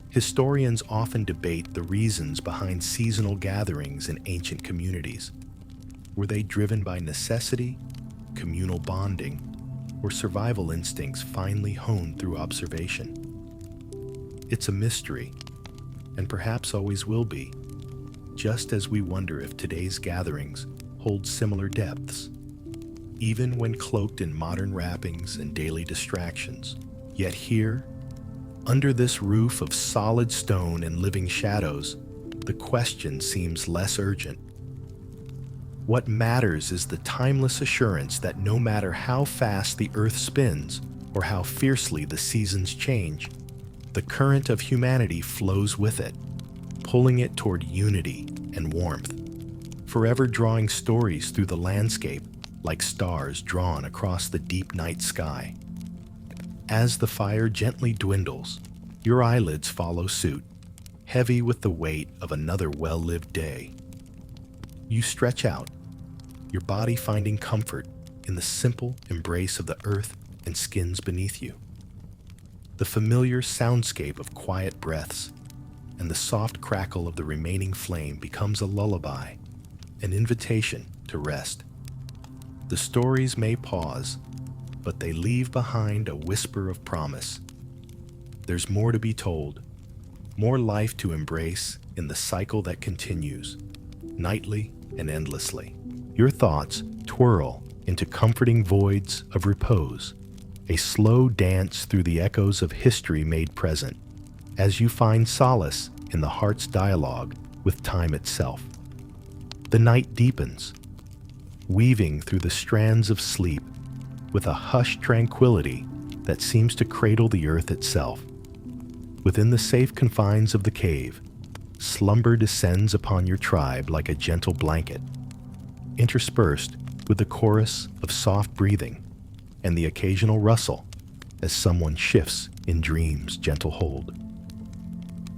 Historians often debate the reasons behind seasonal gatherings in ancient communities. Were they driven by necessity, communal bonding, or survival instincts finely honed through observation? It's a mystery, and perhaps always will be, just as we wonder if today's gatherings hold similar depths, even when cloaked in modern wrappings and daily distractions. Yet here, under this roof of solid stone and living shadows, the question seems less urgent. What matters is the timeless assurance that no matter how fast the earth spins or how fiercely the seasons change, the current of humanity flows with it, pulling it toward unity and warmth, forever drawing stories through the landscape like stars drawn across the deep night sky. As the fire gently dwindles, your eyelids follow suit, heavy with the weight of another well-lived day. You stretch out, your body finding comfort in the simple embrace of the earth and skins beneath you. The familiar soundscape of quiet breaths and the soft crackle of the remaining flame becomes a lullaby, an invitation to rest. The stories may pause, but they leave behind a whisper of promise. There's more to be told, more life to embrace in the cycle that continues, nightly and endlessly. Your thoughts twirl into comforting voids of repose, a slow dance through the echoes of history made present, as you find solace in the heart's dialogue with time itself. The night deepens, weaving through the strands of sleep with a hushed tranquility that seems to cradle the earth itself. Within the safe confines of the cave, slumber descends upon your tribe like a gentle blanket, interspersed with the chorus of soft breathing and the occasional rustle as someone shifts in dream's gentle hold.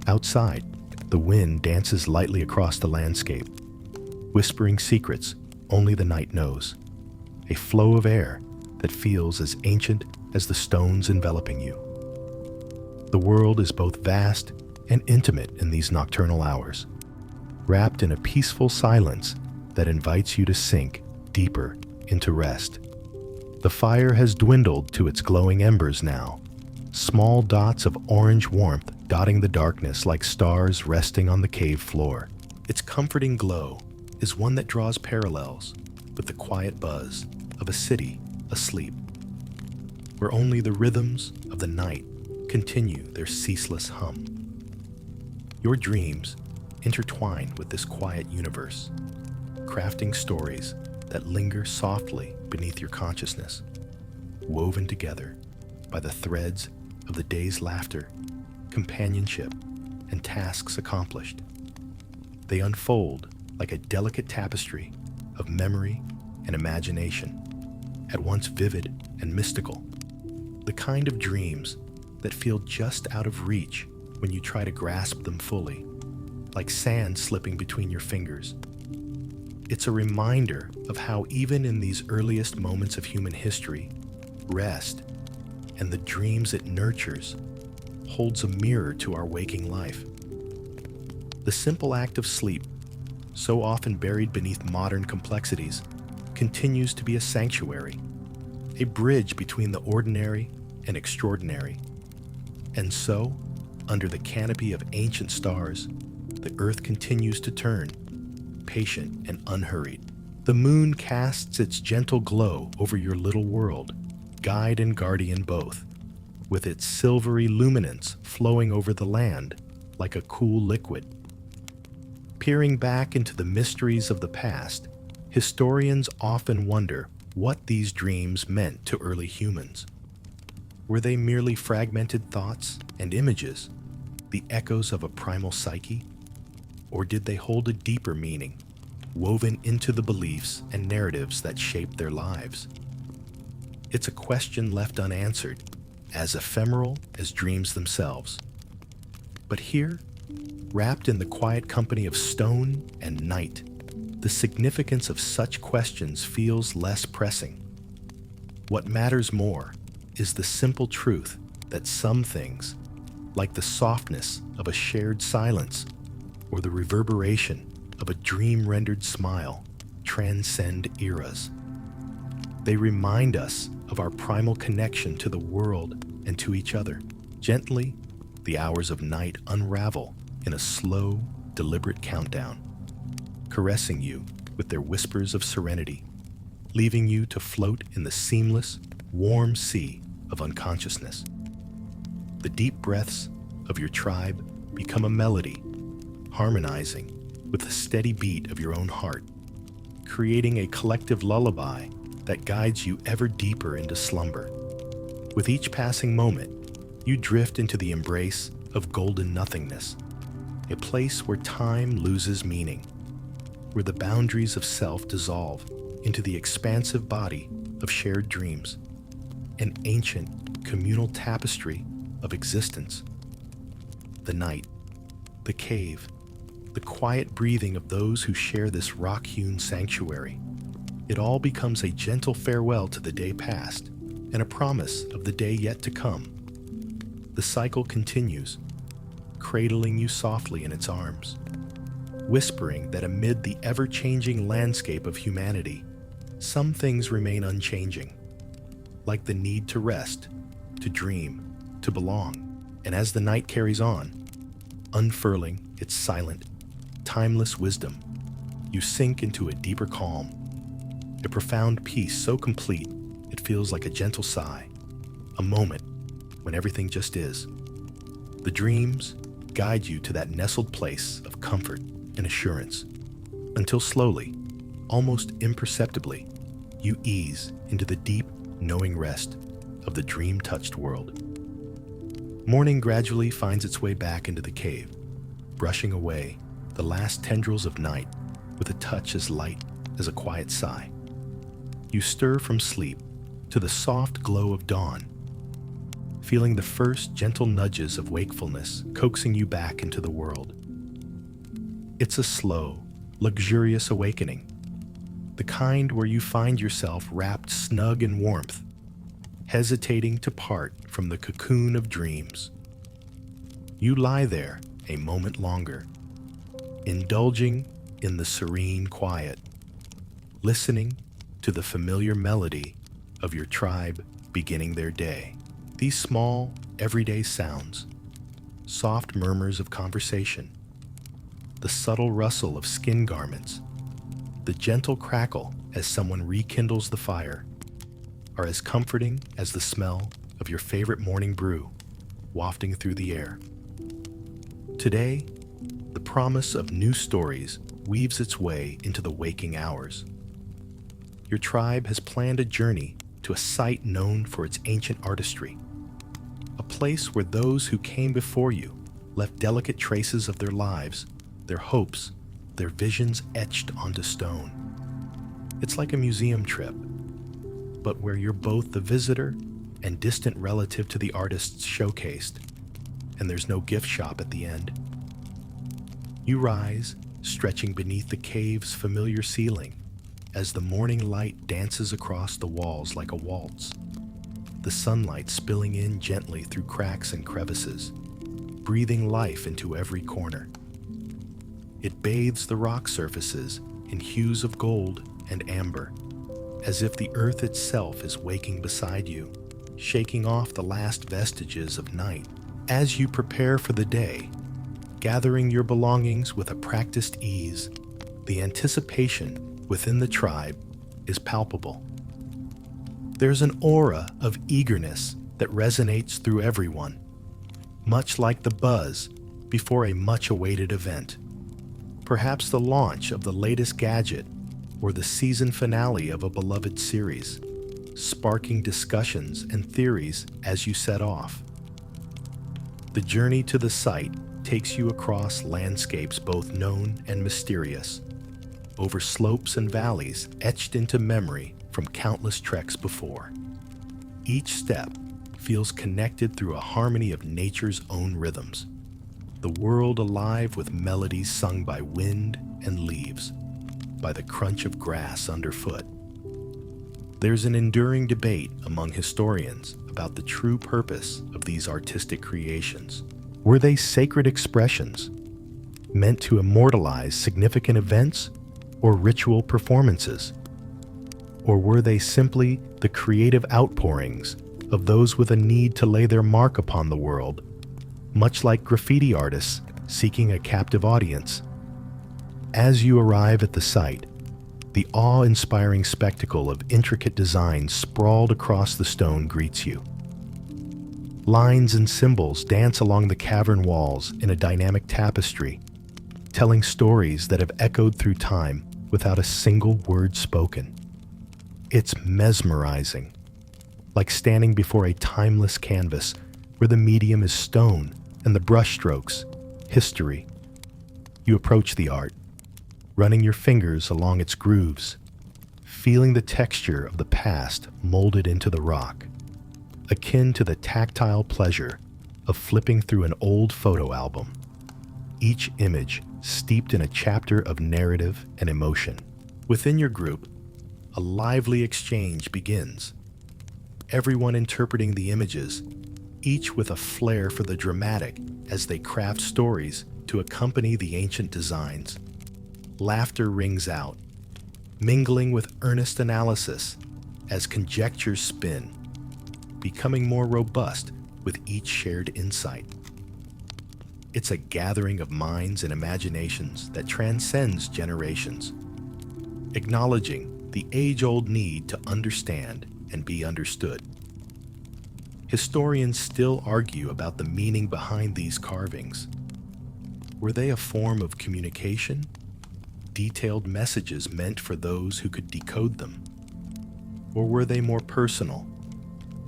Outside, the wind dances lightly across the landscape, whispering secrets only the night knows, a flow of air that feels as ancient as the stones enveloping you. The world is both vast and intimate in these nocturnal hours, wrapped in a peaceful silence that invites you to sink deeper into rest. The fire has dwindled to its glowing embers now, small dots of orange warmth dotting the darkness like stars resting on the cave floor. Its comforting glow is one that draws parallels with the quiet buzz of a city asleep, where only the rhythms of the night continue their ceaseless hum. Your dreams intertwine with this quiet universe, crafting stories that linger softly beneath your consciousness, woven together by the threads of the day's laughter, companionship, and tasks accomplished. They unfold like a delicate tapestry of memory and imagination, at once vivid and mystical, the kind of dreams that feel just out of reach when you try to grasp them fully, like sand slipping between your fingers. It's a reminder of how even in these earliest moments of human history, rest and the dreams it nurtures holds a mirror to our waking life. The simple act of sleep, so often buried beneath modern complexities, continues to be a sanctuary, a bridge between the ordinary and extraordinary. And so, under the canopy of ancient stars, the earth continues to turn, patient and unhurried. The moon casts its gentle glow over your little world, guide and guardian both, with its silvery luminance flowing over the land like a cool liquid. Peering back into the mysteries of the past, historians often wonder what these dreams meant to early humans. Were they merely fragmented thoughts and images, the echoes of a primal psyche? Or did they hold a deeper meaning, woven into the beliefs and narratives that shaped their lives? It's a question left unanswered, as ephemeral as dreams themselves. But here, wrapped in the quiet company of stone and night, the significance of such questions feels less pressing. What matters more is the simple truth that some things, like the softness of a shared silence or the reverberation of a dream-rendered smile, transcend eras. They remind us of our primal connection to the world and to each other. Gently, the hours of night unravel in a slow, deliberate countdown, caressing you with their whispers of serenity, leaving you to float in the seamless, warm sea of unconsciousness. The deep breaths of your tribe become a melody, harmonizing with the steady beat of your own heart, creating a collective lullaby that guides you ever deeper into slumber. With each passing moment, you drift into the embrace of golden nothingness, a place where time loses meaning, where the boundaries of self dissolve into the expansive body of shared dreams, an ancient communal tapestry of existence. The night, the cave, the quiet breathing of those who share this rock-hewn sanctuary. It all becomes a gentle farewell to the day past and a promise of the day yet to come. The cycle continues, cradling you softly in its arms, whispering that amid the ever-changing landscape of humanity, some things remain unchanging, like the need to rest, to dream, to belong. And as the night carries on, unfurling its silent, timeless wisdom, you sink into a deeper calm, a profound peace so complete it feels like a gentle sigh, a moment when everything just is. The dreams guide you to that nestled place of comfort and assurance, until slowly, almost imperceptibly, you ease into the deep, knowing rest of the dream-touched world. Morning gradually finds its way back into the cave, brushing away the last tendrils of night with a touch as light as a quiet sigh. You stir from sleep to the soft glow of dawn, feeling the first gentle nudges of wakefulness coaxing you back into the world. It's a slow, luxurious awakening, the kind where you find yourself wrapped snug in warmth, hesitating to part from the cocoon of dreams. You lie there a moment longer, indulging in the serene quiet, listening to the familiar melody of your tribe beginning their day. These small, everyday sounds, soft murmurs of conversation, the subtle rustle of skin garments, the gentle crackle as someone rekindles the fire, are as comforting as the smell of your favorite morning brew wafting through the air. Today, the promise of new stories weaves its way into the waking hours. Your tribe has planned a journey to a site known for its ancient artistry, a place where those who came before you left delicate traces of their lives, their hopes, their visions etched onto stone. It's like a museum trip, but where you're both the visitor and distant relative to the artists showcased, and there's no gift shop at the end. You rise, stretching beneath the cave's familiar ceiling, as the morning light dances across the walls like a waltz, the sunlight spilling in gently through cracks and crevices, breathing life into every corner. It bathes the rock surfaces in hues of gold and amber, as if the earth itself is waking beside you, shaking off the last vestiges of night. As you prepare for the day, gathering your belongings with a practiced ease, the anticipation within the tribe is palpable. There's an aura of eagerness that resonates through everyone, much like the buzz before a much-awaited event. Perhaps the launch of the latest gadget or the season finale of a beloved series, sparking discussions and theories as you set off. The journey to the site takes you across landscapes both known and mysterious, over slopes and valleys etched into memory from countless treks before. Each step feels connected through a harmony of nature's own rhythms, the world alive with melodies sung by wind and leaves, by the crunch of grass underfoot. There's an enduring debate among historians about the true purpose of these artistic creations. Were they sacred expressions, meant to immortalize significant events or ritual performances? Or were they simply the creative outpourings of those with a need to lay their mark upon the world, much like graffiti artists seeking a captive audience? As you arrive at the site, the awe-inspiring spectacle of intricate designs sprawled across the stone greets you. Lines and symbols dance along the cavern walls in a dynamic tapestry, telling stories that have echoed through time without a single word spoken. It's mesmerizing, like standing before a timeless canvas where the medium is stone and the brushstrokes, history. You approach the art, running your fingers along its grooves, feeling the texture of the past molded into the rock, akin to the tactile pleasure of flipping through an old photo album, each image steeped in a chapter of narrative and emotion. Within your group, a lively exchange begins, everyone interpreting the images each with a flair for the dramatic as they craft stories to accompany the ancient designs. Laughter rings out, mingling with earnest analysis as conjectures spin, becoming more robust with each shared insight. It's a gathering of minds and imaginations that transcends generations, acknowledging the age-old need to understand and be understood. Historians still argue about the meaning behind these carvings. Were they a form of communication? Detailed messages meant for those who could decode them? Or were they more personal,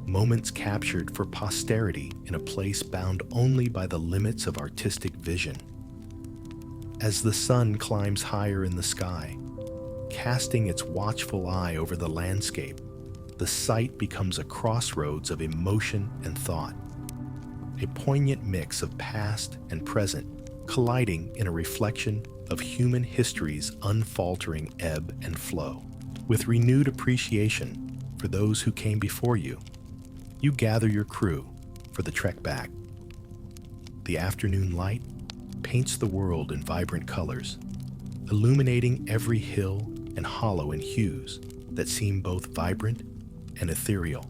moments captured for posterity in a place bound only by the limits of artistic vision? As the sun climbs higher in the sky, casting its watchful eye over the landscape, the sight becomes a crossroads of emotion and thought, a poignant mix of past and present colliding in a reflection of human history's unfaltering ebb and flow. With renewed appreciation for those who came before you, you gather your crew for the trek back. The afternoon light paints the world in vibrant colors, illuminating every hill and hollow in hues that seem both vibrant and ethereal.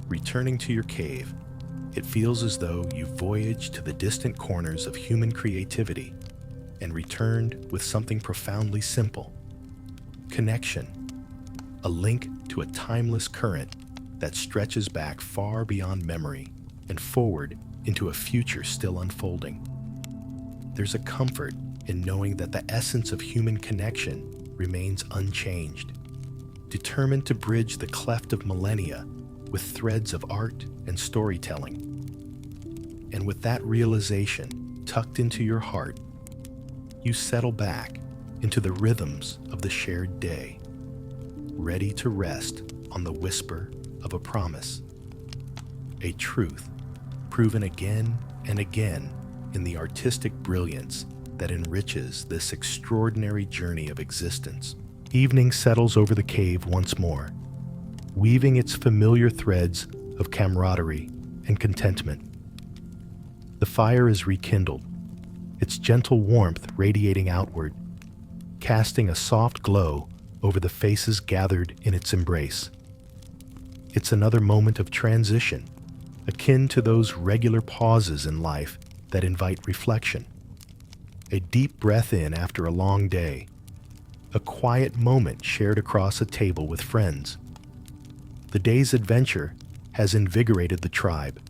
Returning to your cave, it feels as though you voyaged to the distant corners of human creativity and returned with something profoundly simple: connection, a link to a timeless current that stretches back far beyond memory and forward into a future still unfolding. There's a comfort in knowing that the essence of human connection remains unchanged, determined to bridge the cleft of millennia with threads of art and storytelling. And with that realization tucked into your heart, you settle back into the rhythms of the shared day, ready to rest on the whisper of a promise, a truth proven again and again in the artistic brilliance that enriches this extraordinary journey of existence. Evening settles over the cave once more, weaving its familiar threads of camaraderie and contentment. The fire is rekindled, its gentle warmth radiating outward, casting a soft glow over the faces gathered in its embrace. It's another moment of transition, akin to those regular pauses in life that invite reflection. A deep breath in after a long day, a quiet moment shared across a table with friends. The day's adventure has invigorated the tribe,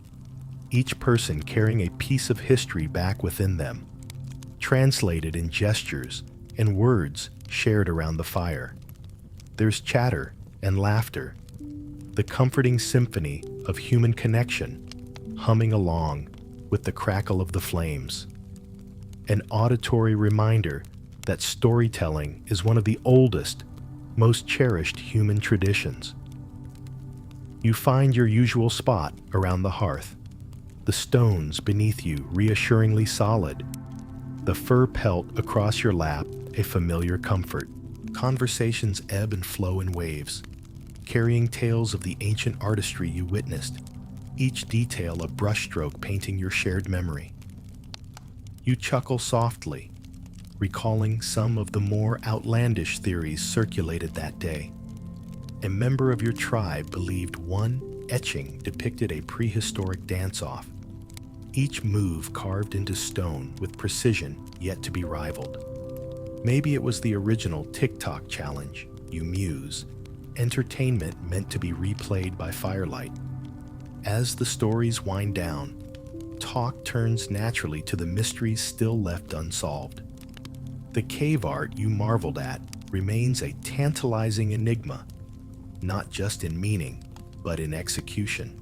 each person carrying a piece of history back within them, translated in gestures and words shared around the fire. There's chatter and laughter, the comforting symphony of human connection humming along with the crackle of the flames. An auditory reminder that storytelling is one of the oldest, most cherished human traditions. You find your usual spot around the hearth, the stones beneath you reassuringly solid, the fur pelt across your lap a familiar comfort. Conversations ebb and flow in waves, carrying tales of the ancient artistry you witnessed, each detail a brushstroke painting your shared memory. You chuckle softly, recalling some of the more outlandish theories circulated that day. A member of your tribe believed one etching depicted a prehistoric dance-off, each move carved into stone with precision yet to be rivaled. Maybe it was the original TikTok challenge, you muse, entertainment meant to be replayed by firelight. As the stories wind down, talk turns naturally to the mysteries still left unsolved. The cave art you marveled at remains a tantalizing enigma, not just in meaning, but in execution.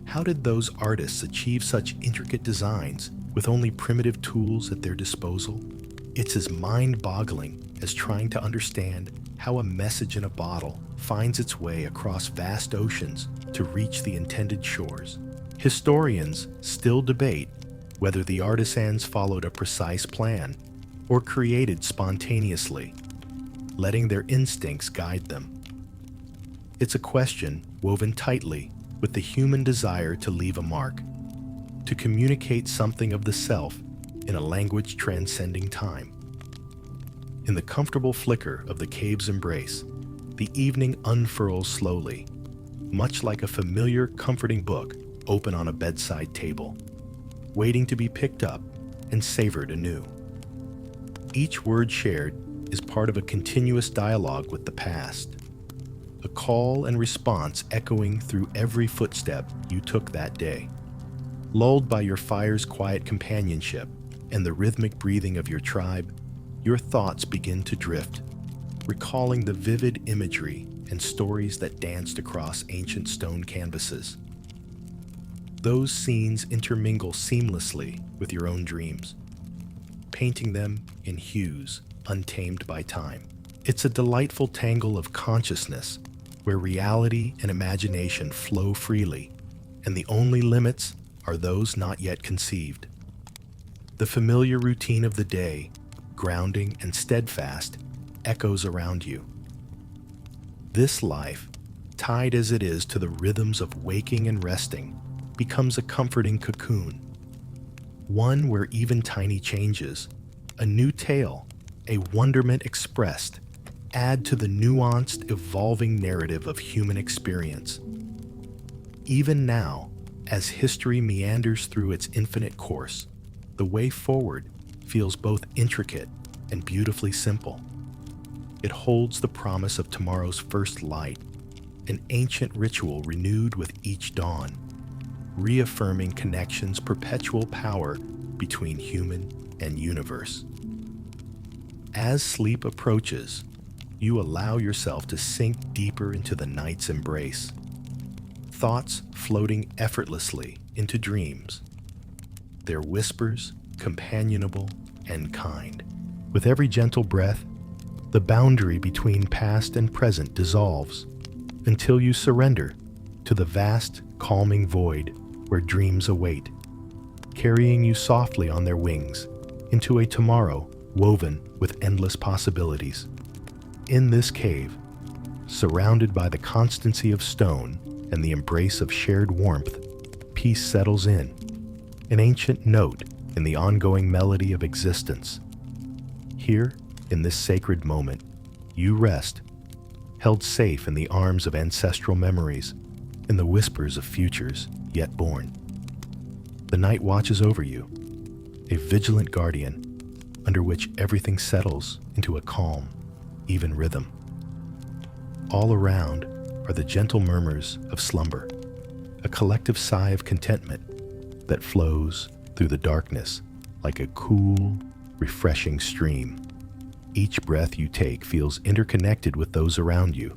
How did those artists achieve such intricate designs with only primitive tools at their disposal? It's as mind-boggling as trying to understand how a message in a bottle finds its way across vast oceans to reach the intended shores. Historians still debate whether the artisans followed a precise plan or created spontaneously, letting their instincts guide them. It's a question woven tightly with the human desire to leave a mark, to communicate something of the self in a language transcending time. In the comfortable flicker of the cave's embrace, the evening unfurls slowly, much like a familiar, comforting book open on a bedside table, waiting to be picked up and savored anew. Each word shared is part of a continuous dialogue with the past, a call and response echoing through every footstep you took that day. Lulled by your fire's quiet companionship and the rhythmic breathing of your tribe, your thoughts begin to drift, recalling the vivid imagery and stories that danced across ancient stone canvases. Those scenes intermingle seamlessly with your own dreams, painting them in hues untamed by time. It's a delightful tangle of consciousness where reality and imagination flow freely, and the only limits are those not yet conceived. The familiar routine of the day, grounding and steadfast, echoes around you. This life, tied as it is to the rhythms of waking and resting, becomes a comforting cocoon, one where even tiny changes, a new tale, a wonderment expressed, add to the nuanced, evolving narrative of human experience. Even now, as history meanders through its infinite course, the way forward feels both intricate and beautifully simple. It holds the promise of tomorrow's first light, an ancient ritual renewed with each dawn, reaffirming connection's perpetual power between human and universe. As sleep approaches, you allow yourself to sink deeper into the night's embrace, thoughts floating effortlessly into dreams, their whispers companionable and kind. With every gentle breath, the boundary between past and present dissolves until you surrender to the vast, calming void where dreams await, carrying you softly on their wings into a tomorrow woven with endless possibilities. In this cave, surrounded by the constancy of stone and the embrace of shared warmth, peace settles in, an ancient note in the ongoing melody of existence. Here, in this sacred moment, you rest, held safe in the arms of ancestral memories, in the whispers of futures yet born. The night watches over you, a vigilant guardian, under which everything settles into a calm, even rhythm. All around are the gentle murmurs of slumber, a collective sigh of contentment that flows through the darkness like a cool, refreshing stream. Each breath you take feels interconnected with those around you,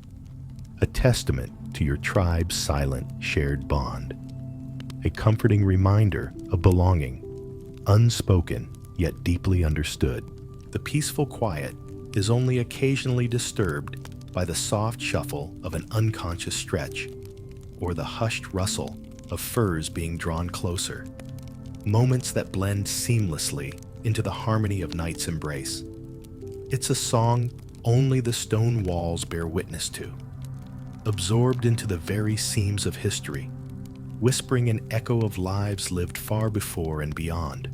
a testament to your tribe's silent, shared bond, a comforting reminder of belonging, unspoken yet deeply understood. The peaceful quiet is only occasionally disturbed by the soft shuffle of an unconscious stretch or the hushed rustle of furs being drawn closer, moments that blend seamlessly into the harmony of night's embrace. It's a song only the stone walls bear witness to, absorbed into the very seams of history, whispering an echo of lives lived far before and beyond.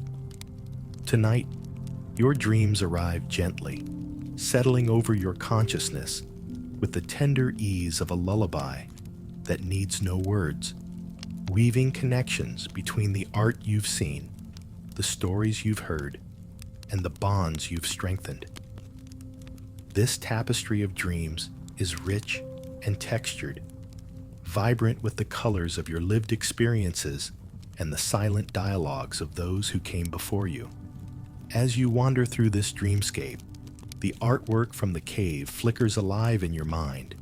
Tonight, your dreams arrive gently, settling over your consciousness with the tender ease of a lullaby that needs no words, weaving connections between the art you've seen, the stories you've heard, and the bonds you've strengthened. This tapestry of dreams is rich and textured, vibrant with the colors of your lived experiences and the silent dialogues of those who came before you. As you wander through this dreamscape, the artwork from the cave flickers alive in your mind,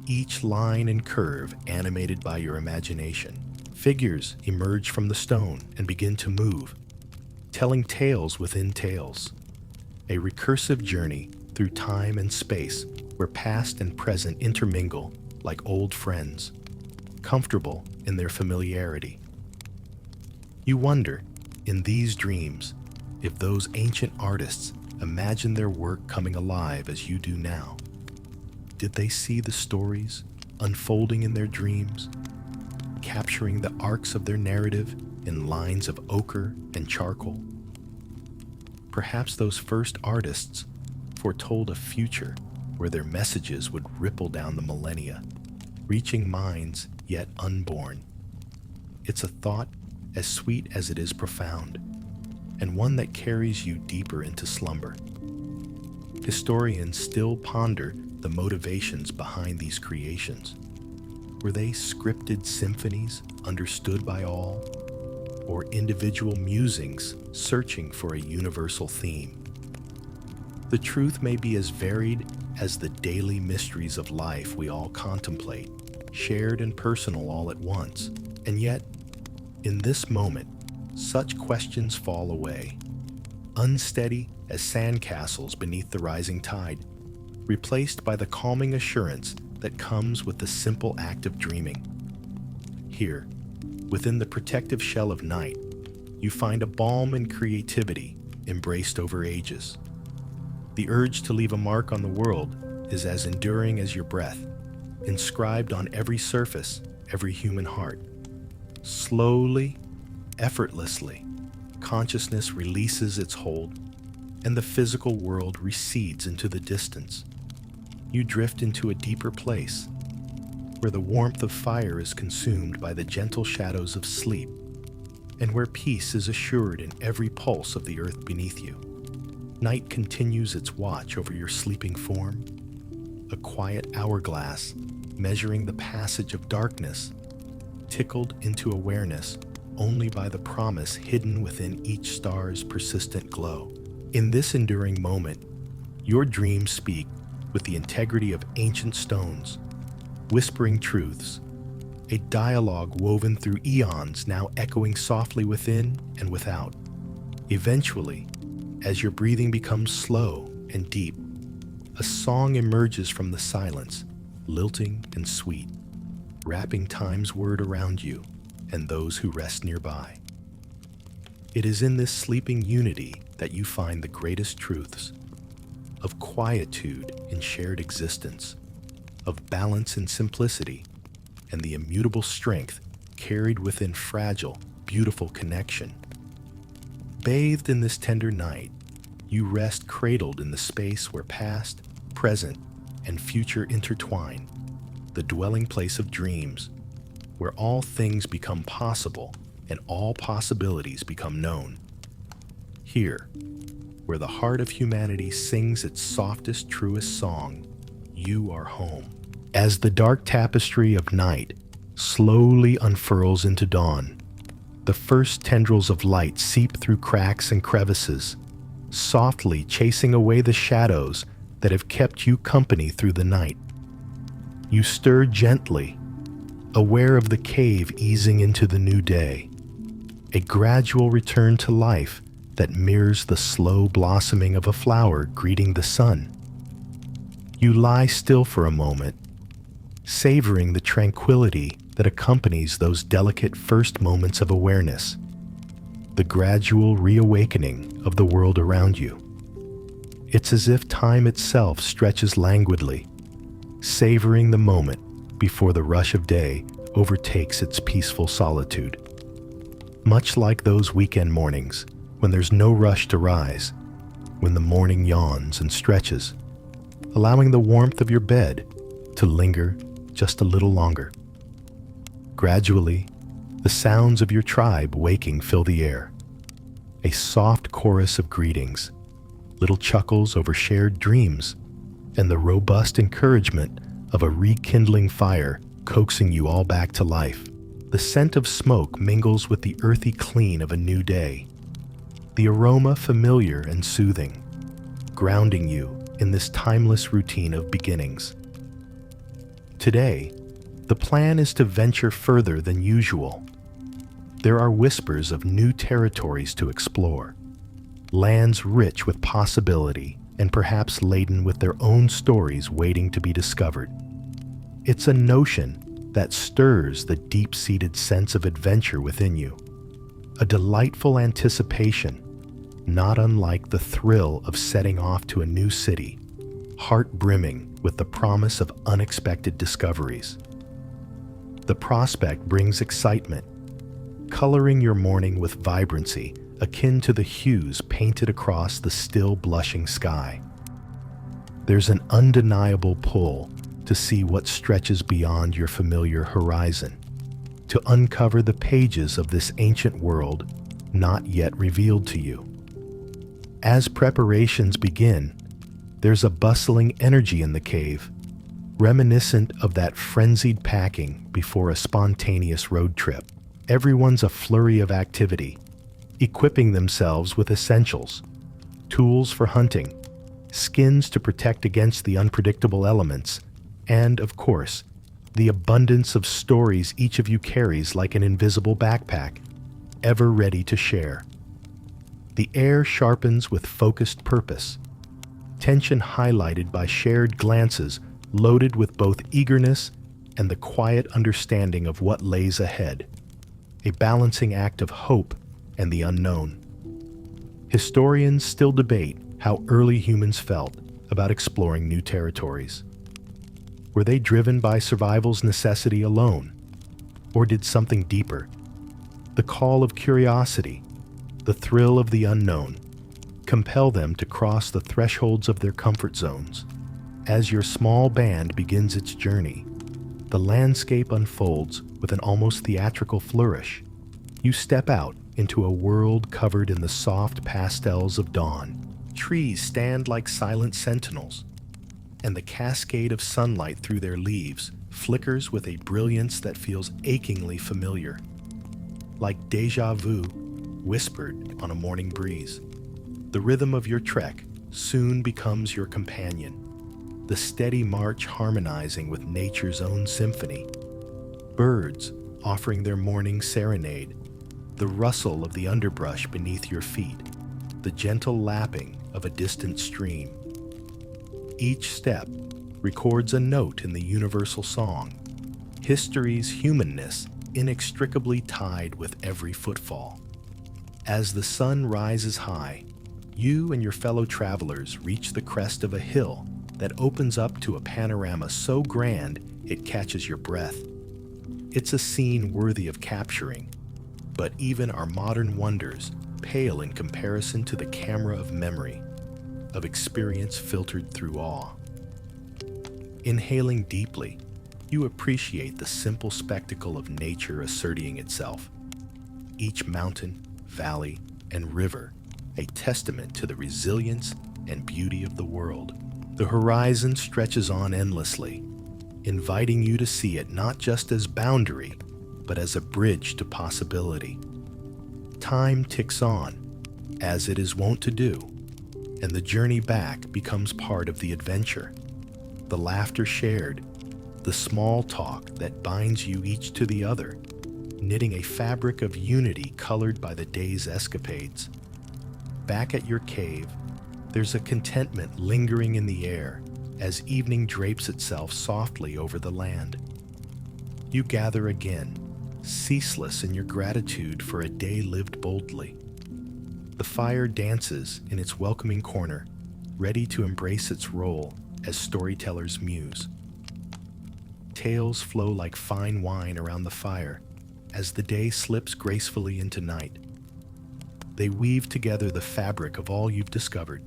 each line and curve animated by your imagination. Figures emerge from the stone and begin to move, telling tales within tales, a recursive journey through time and space where past and present intermingle like old friends, comfortable in their familiarity. You wonder, in these dreams, if those ancient artists imagined their work coming alive as you do now. Did they see the stories unfolding in their dreams, capturing the arcs of their narrative in lines of ochre and charcoal. Perhaps those first artists foretold a future where their messages would ripple down the millennia, reaching minds yet unborn. It's a thought as sweet as it is profound, and one that carries you deeper into slumber. Historians still ponder the motivations behind these creations. Were they scripted symphonies understood by all, or individual musings searching for a universal theme? The truth may be as varied as the daily mysteries of life we all contemplate, shared and personal all at once. And yet, in this moment, such questions fall away, unsteady as sandcastles beneath the rising tide, replaced by the calming assurance that comes with the simple act of dreaming. Here, within the protective shell of night, you find a balm and creativity embraced over ages. The urge to leave a mark on the world is as enduring as your breath, inscribed on every surface, every human heart. Slowly, effortlessly, consciousness releases its hold, and the physical world recedes into the distance. You drift into a deeper place, where the warmth of fire is consumed by the gentle shadows of sleep, and where peace is assured in every pulse of the earth beneath you. Night continues its watch over your sleeping form, a quiet hourglass measuring the passage of darkness, tickled into awareness only by the promise hidden within each star's persistent glow. In this enduring moment, your dreams speak with the integrity of ancient stones, whispering truths, a dialogue woven through eons now echoing softly within and without. Eventually, as your breathing becomes slow and deep, a song emerges from the silence, lilting and sweet, wrapping time's word around you and those who rest nearby. It is in this sleeping unity that you find the greatest truths of quietude in shared existence, of balance in simplicity, and the immutable strength carried within fragile, beautiful connection. Bathed in this tender night, you rest cradled in the space where past, present, and future intertwine, the dwelling place of dreams, where all things become possible and all possibilities become known. Here, where the heart of humanity sings its softest, truest song, you are home. As the dark tapestry of night slowly unfurls into dawn, the first tendrils of light seep through cracks and crevices, softly chasing away the shadows that have kept you company through the night. You stir gently, aware of the cave easing into the new day, a gradual return to life that mirrors the slow blossoming of a flower greeting the sun. You lie still for a moment, savoring the tranquility that accompanies those delicate first moments of awareness, the gradual reawakening of the world around you. It's as if time itself stretches languidly, savoring the moment before the rush of day overtakes its peaceful solitude. Much like those weekend mornings when there's no rush to rise, when the morning yawns and stretches, allowing the warmth of your bed to linger just a little longer. Gradually, the sounds of your tribe waking fill the air, a soft chorus of greetings, little chuckles over shared dreams, and the robust encouragement of a rekindling fire coaxing you all back to life. The scent of smoke mingles with the earthy clean of a new day, the aroma familiar and soothing, grounding you in this timeless routine of beginnings. Today, the plan is to venture further than usual. There are whispers of new territories to explore, lands rich with possibility and perhaps laden with their own stories waiting to be discovered. It's a notion that stirs the deep-seated sense of adventure within you, a delightful anticipation, not unlike the thrill of setting off to a new city, heart brimming with the promise of unexpected discoveries. The prospect brings excitement, coloring your morning with vibrancy akin to the hues painted across the still blushing sky. There's an undeniable pull to see what stretches beyond your familiar horizon, to uncover the pages of this ancient world not yet revealed to you. As preparations begin, there's a bustling energy in the cave, reminiscent of that frenzied packing before a spontaneous road trip. Everyone's a flurry of activity, equipping themselves with essentials, tools for hunting, skins to protect against the unpredictable elements, and, of course, the abundance of stories each of you carries like an invisible backpack, ever ready to share. The air sharpens with focused purpose, tension highlighted by shared glances loaded with both eagerness and the quiet understanding of what lays ahead, a balancing act of hope and the unknown. Historians still debate how early humans felt about exploring new territories. Were they driven by survival's necessity alone, or did something deeper, the call of curiosity, the thrill of the unknown, compel them to cross the thresholds of their comfort zones? As your small band begins its journey, the landscape unfolds with an almost theatrical flourish. You step out into a world covered in the soft pastels of dawn. Trees stand like silent sentinels, and the cascade of sunlight through their leaves flickers with a brilliance that feels achingly familiar, like déjà vu whispered on a morning breeze. The rhythm of your trek soon becomes your companion, the steady march harmonizing with nature's own symphony. Birds offering their morning serenade, the rustle of the underbrush beneath your feet, the gentle lapping of a distant stream. Each step records a note in the universal song, history's humanness inextricably tied with every footfall. As the sun rises high, you and your fellow travelers reach the crest of a hill that opens up to a panorama so grand it catches your breath. It's a scene worthy of capturing, but even our modern wonders pale in comparison to the camera of memory, of experience filtered through awe. Inhaling deeply, you appreciate the simple spectacle of nature asserting itself. Each mountain, valley, and river a testament to the resilience and beauty of the world. The horizon stretches on endlessly, inviting you to see it not just as boundary, but as a bridge to possibility. Time ticks on, as it is wont to do, and the journey back becomes part of the adventure. The laughter shared, the small talk that binds you each to the other, knitting a fabric of unity colored by the day's escapades. Back at your cave, there's a contentment lingering in the air as evening drapes itself softly over the land. You gather again, ceaseless in your gratitude for a day lived boldly. The fire dances in its welcoming corner, ready to embrace its role as storyteller's muse. Tales flow like fine wine around the fire as the day slips gracefully into night. They weave together the fabric of all you've discovered,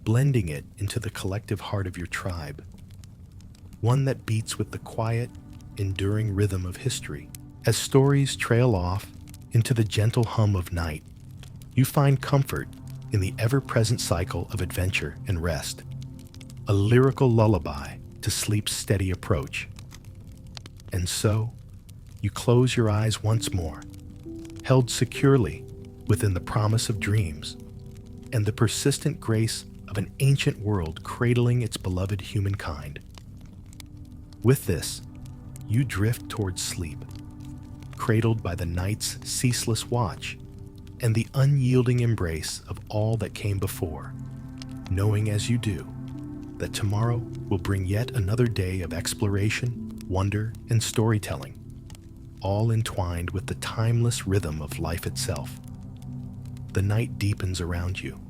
blending it into the collective heart of your tribe, one that beats with the quiet, enduring rhythm of history. As stories trail off into the gentle hum of night, you find comfort in the ever-present cycle of adventure and rest, a lyrical lullaby to sleep's steady approach. And so, you close your eyes once more, held securely within the promise of dreams and the persistent grace of an ancient world cradling its beloved humankind. With this, you drift towards sleep, cradled by the night's ceaseless watch and the unyielding embrace of all that came before, knowing as you do that tomorrow will bring yet another day of exploration, wonder, and storytelling, all entwined with the timeless rhythm of life itself. The night deepens around you,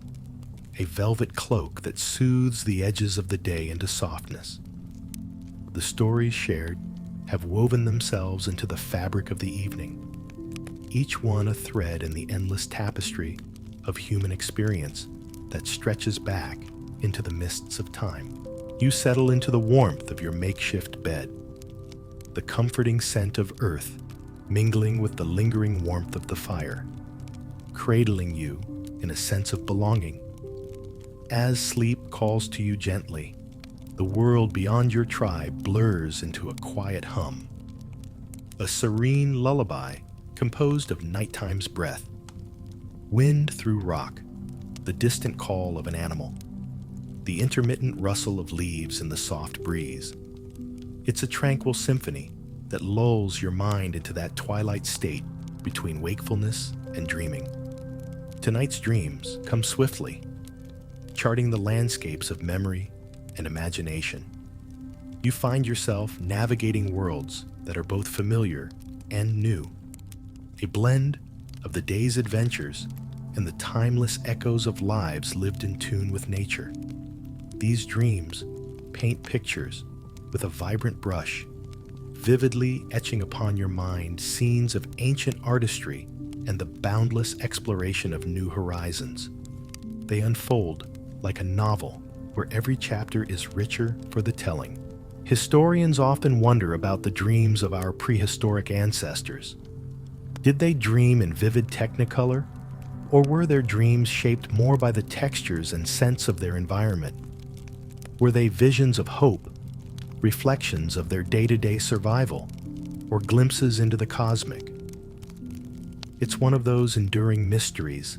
a velvet cloak that soothes the edges of the day into softness. The stories shared, have woven themselves into the fabric of the evening, each one a thread in the endless tapestry of human experience that stretches back into the mists of time. You settle into the warmth of your makeshift bed, the comforting scent of earth mingling with the lingering warmth of the fire, cradling you in a sense of belonging. As sleep calls to you gently, the world beyond your tribe blurs into a quiet hum, a serene lullaby composed of nighttime's breath, wind through rock, the distant call of an animal, the intermittent rustle of leaves in the soft breeze. It's a tranquil symphony that lulls your mind into that twilight state between wakefulness and dreaming. Tonight's dreams come swiftly, charting the landscapes of memory and imagination. You find yourself navigating worlds that are both familiar and new, a blend of the day's adventures and the timeless echoes of lives lived in tune with nature. These dreams paint pictures with a vibrant brush, vividly etching upon your mind scenes of ancient artistry and the boundless exploration of new horizons. They unfold like a novel where every chapter is richer for the telling. Historians often wonder about the dreams of our prehistoric ancestors. Did they dream in vivid technicolor, or were their dreams shaped more by the textures and scents of their environment? Were they visions of hope, reflections of their day-to-day survival, or glimpses into the cosmic? It's one of those enduring mysteries,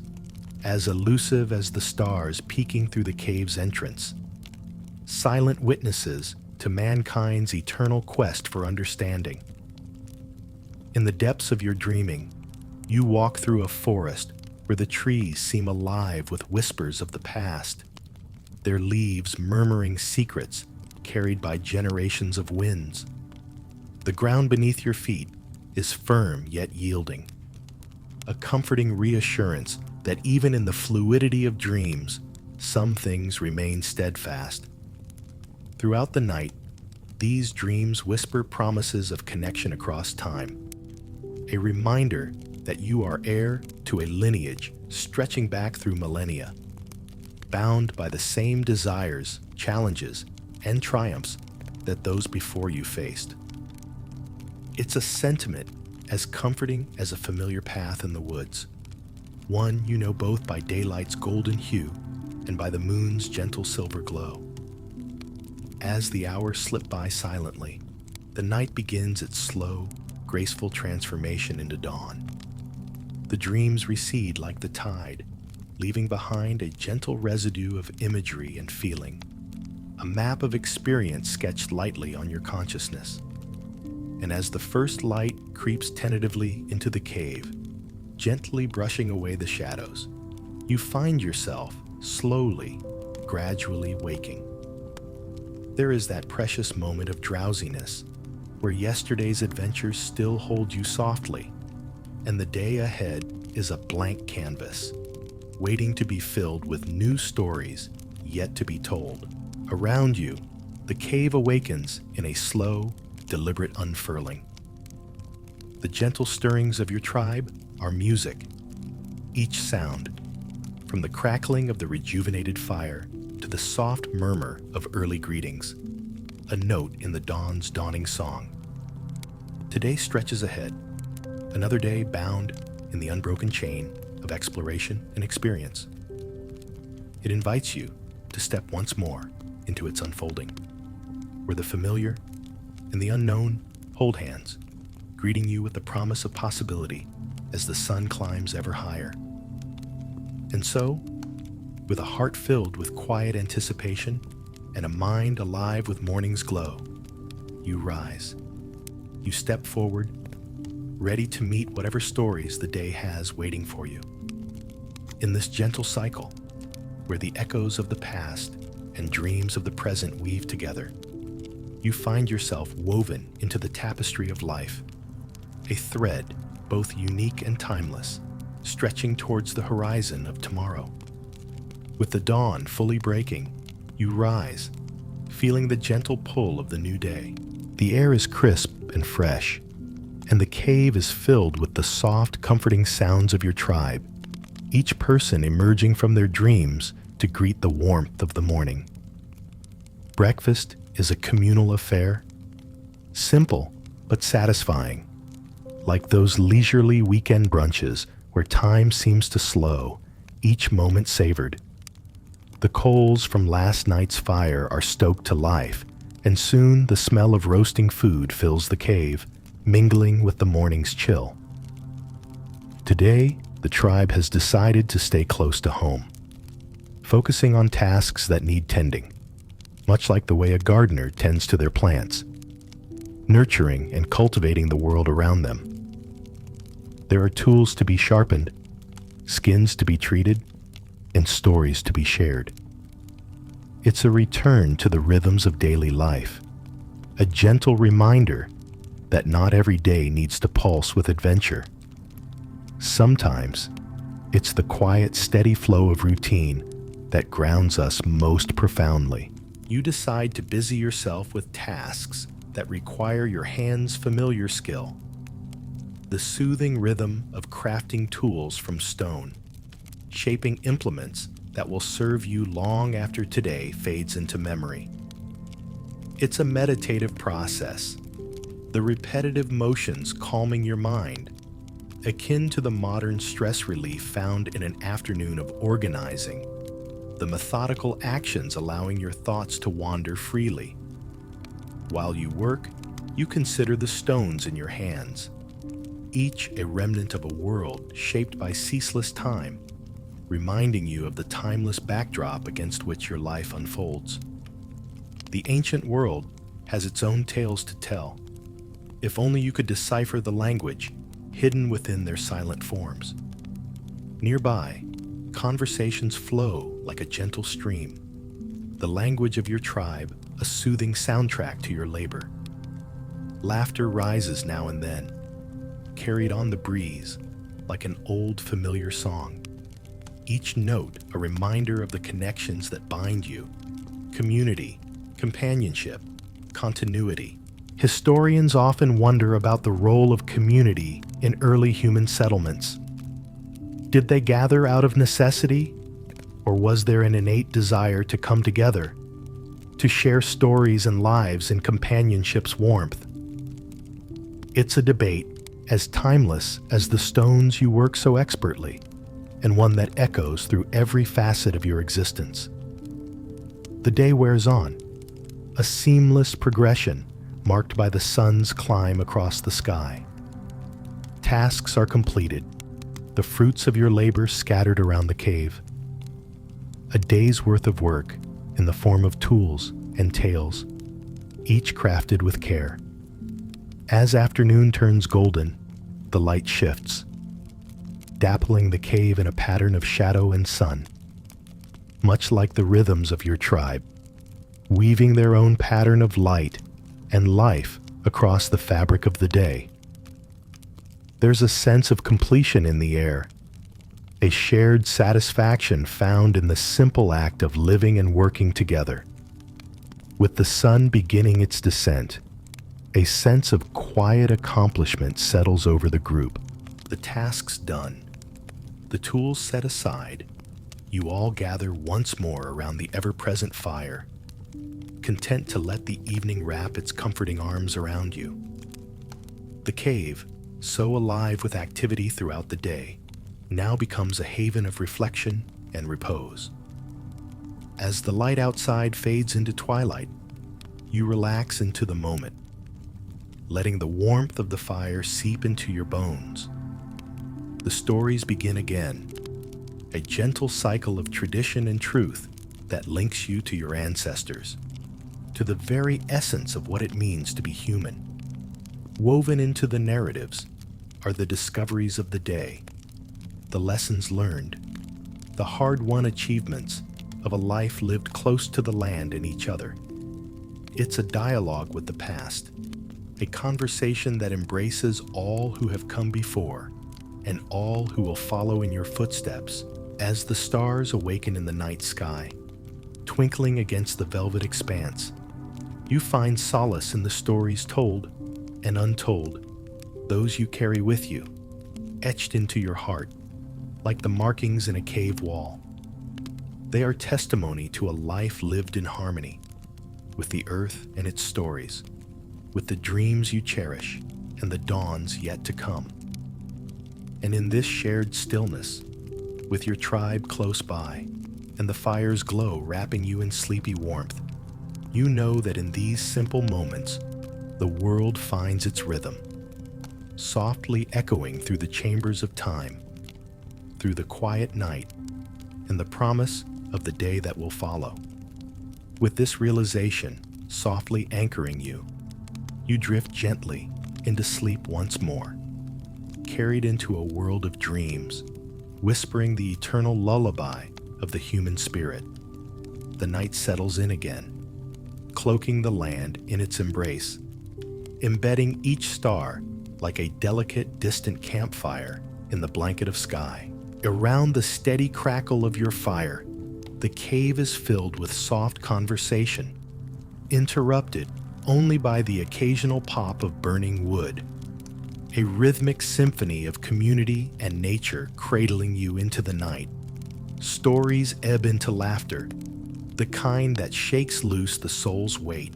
as elusive as the stars peeking through the cave's entrance, silent witnesses to mankind's eternal quest for understanding. In the depths of your dreaming, you walk through a forest where the trees seem alive with whispers of the past, their leaves murmuring secrets carried by generations of winds. The ground beneath your feet is firm yet yielding, a comforting reassurance that even in the fluidity of dreams, some things remain steadfast. Throughout the night, these dreams whisper promises of connection across time, a reminder that you are heir to a lineage stretching back through millennia, bound by the same desires, challenges, and triumphs that those before you faced. It's a sentiment as comforting as a familiar path in the woods, one you know both by daylight's golden hue and by the moon's gentle silver glow. As the hours slip by silently, the night begins its slow, graceful transformation into dawn. The dreams recede like the tide, leaving behind a gentle residue of imagery and feeling, a map of experience sketched lightly on your consciousness. And as the first light creeps tentatively into the cave, gently brushing away the shadows, you find yourself slowly, gradually waking. There is that precious moment of drowsiness where yesterday's adventures still hold you softly, and the day ahead is a blank canvas, waiting to be filled with new stories yet to be told. Around you, the cave awakens in a slow, deliberate unfurling. The gentle stirrings of your tribe are music, each sound, from the crackling of the rejuvenated fire to the soft murmur of early greetings, a note in the dawn's dawning song. Today stretches ahead, another day bound in the unbroken chain of exploration and experience. It invites you to step once more into its unfolding, where the familiar and the unknown hold hands, greeting you with the promise of possibility as the sun climbs ever higher. And so, with a heart filled with quiet anticipation and a mind alive with morning's glow, you rise. You step forward, ready to meet whatever stories the day has waiting for you. In this gentle cycle, where the echoes of the past and dreams of the present weave together, you find yourself woven into the tapestry of life, a thread both unique and timeless, stretching towards the horizon of tomorrow. With the dawn fully breaking, you rise, feeling the gentle pull of the new day. The air is crisp damp and fresh, and the cave is filled with the soft, comforting sounds of your tribe, each person emerging from their dreams to greet the warmth of the morning. Breakfast is a communal affair, simple but satisfying, like those leisurely weekend brunches where time seems to slow, each moment savored. The coals from last night's fire are stoked to life, and soon the smell of roasting food fills the cave, mingling with the morning's chill. Today, the tribe has decided to stay close to home, focusing on tasks that need tending, much like the way a gardener tends to their plants, nurturing and cultivating the world around them. There are tools to be sharpened, skins to be treated, and stories to be shared. It's a return to the rhythms of daily life, a gentle reminder that not every day needs to pulse with adventure. Sometimes, it's the quiet, steady flow of routine that grounds us most profoundly. You decide to busy yourself with tasks that require your hands' familiar skill. The soothing rhythm of crafting tools from stone, shaping implements that will serve you long after today fades into memory. It's a meditative process, the repetitive motions calming your mind, akin to the modern stress relief found in an afternoon of organizing, the methodical actions allowing your thoughts to wander freely. While you work, you consider the stones in your hands, each a remnant of a world shaped by ceaseless time, reminding you of the timeless backdrop against which your life unfolds. The ancient world has its own tales to tell. If only you could decipher the language hidden within their silent forms. Nearby, conversations flow like a gentle stream, the language of your tribe a soothing soundtrack to your labor. Laughter rises now and then, carried on the breeze like an old familiar song, each note a reminder of the connections that bind you: community, companionship, continuity. Historians often wonder about the role of community in early human settlements. Did they gather out of necessity, or was there an innate desire to come together, to share stories and lives in companionship's warmth? It's a debate as timeless as the stones you work so expertly, and one that echoes through every facet of your existence. The day wears on, a seamless progression marked by the sun's climb across the sky. Tasks are completed, the fruits of your labor scattered around the cave. A day's worth of work in the form of tools and tales, each crafted with care. As afternoon turns golden, the light shifts, dappling the cave in a pattern of shadow and sun, much like the rhythms of your tribe, weaving their own pattern of light and life across the fabric of the day. There's a sense of completion in the air, a shared satisfaction found in the simple act of living and working together. With the sun beginning its descent, a sense of quiet accomplishment settles over the group. The task's done, the tools set aside, you all gather once more around the ever-present fire, content to let the evening wrap its comforting arms around you. The cave, so alive with activity throughout the day, now becomes a haven of reflection and repose. As the light outside fades into twilight, you relax into the moment, letting the warmth of the fire seep into your bones. The stories begin again, a gentle cycle of tradition and truth that links you to your ancestors, to the very essence of what it means to be human. Woven into the narratives are the discoveries of the day, the lessons learned, the hard-won achievements of a life lived close to the land and each other. It's a dialogue with the past, a conversation that embraces all who have come before and all who will follow in your footsteps. As the stars awaken in the night sky, twinkling against the velvet expanse, you find solace in the stories told, and untold, those you carry with you, etched into your heart, like the markings in a cave wall. They are testimony to a life lived in harmony with the earth and its stories, with the dreams you cherish and the dawns yet to come. And in this shared stillness, with your tribe close by and the fire's glow wrapping you in sleepy warmth, you know that in these simple moments, the world finds its rhythm, softly echoing through the chambers of time, through the quiet night, and the promise of the day that will follow. With this realization softly anchoring you, you drift gently into sleep once more, carried into a world of dreams, whispering the eternal lullaby of the human spirit. The night settles in again, cloaking the land in its embrace, embedding each star like a delicate, distant campfire in the blanket of sky. Around the steady crackle of your fire, the cave is filled with soft conversation, interrupted only by the occasional pop of burning wood, a rhythmic symphony of community and nature cradling you into the night. Stories ebb into laughter, the kind that shakes loose the soul's weight,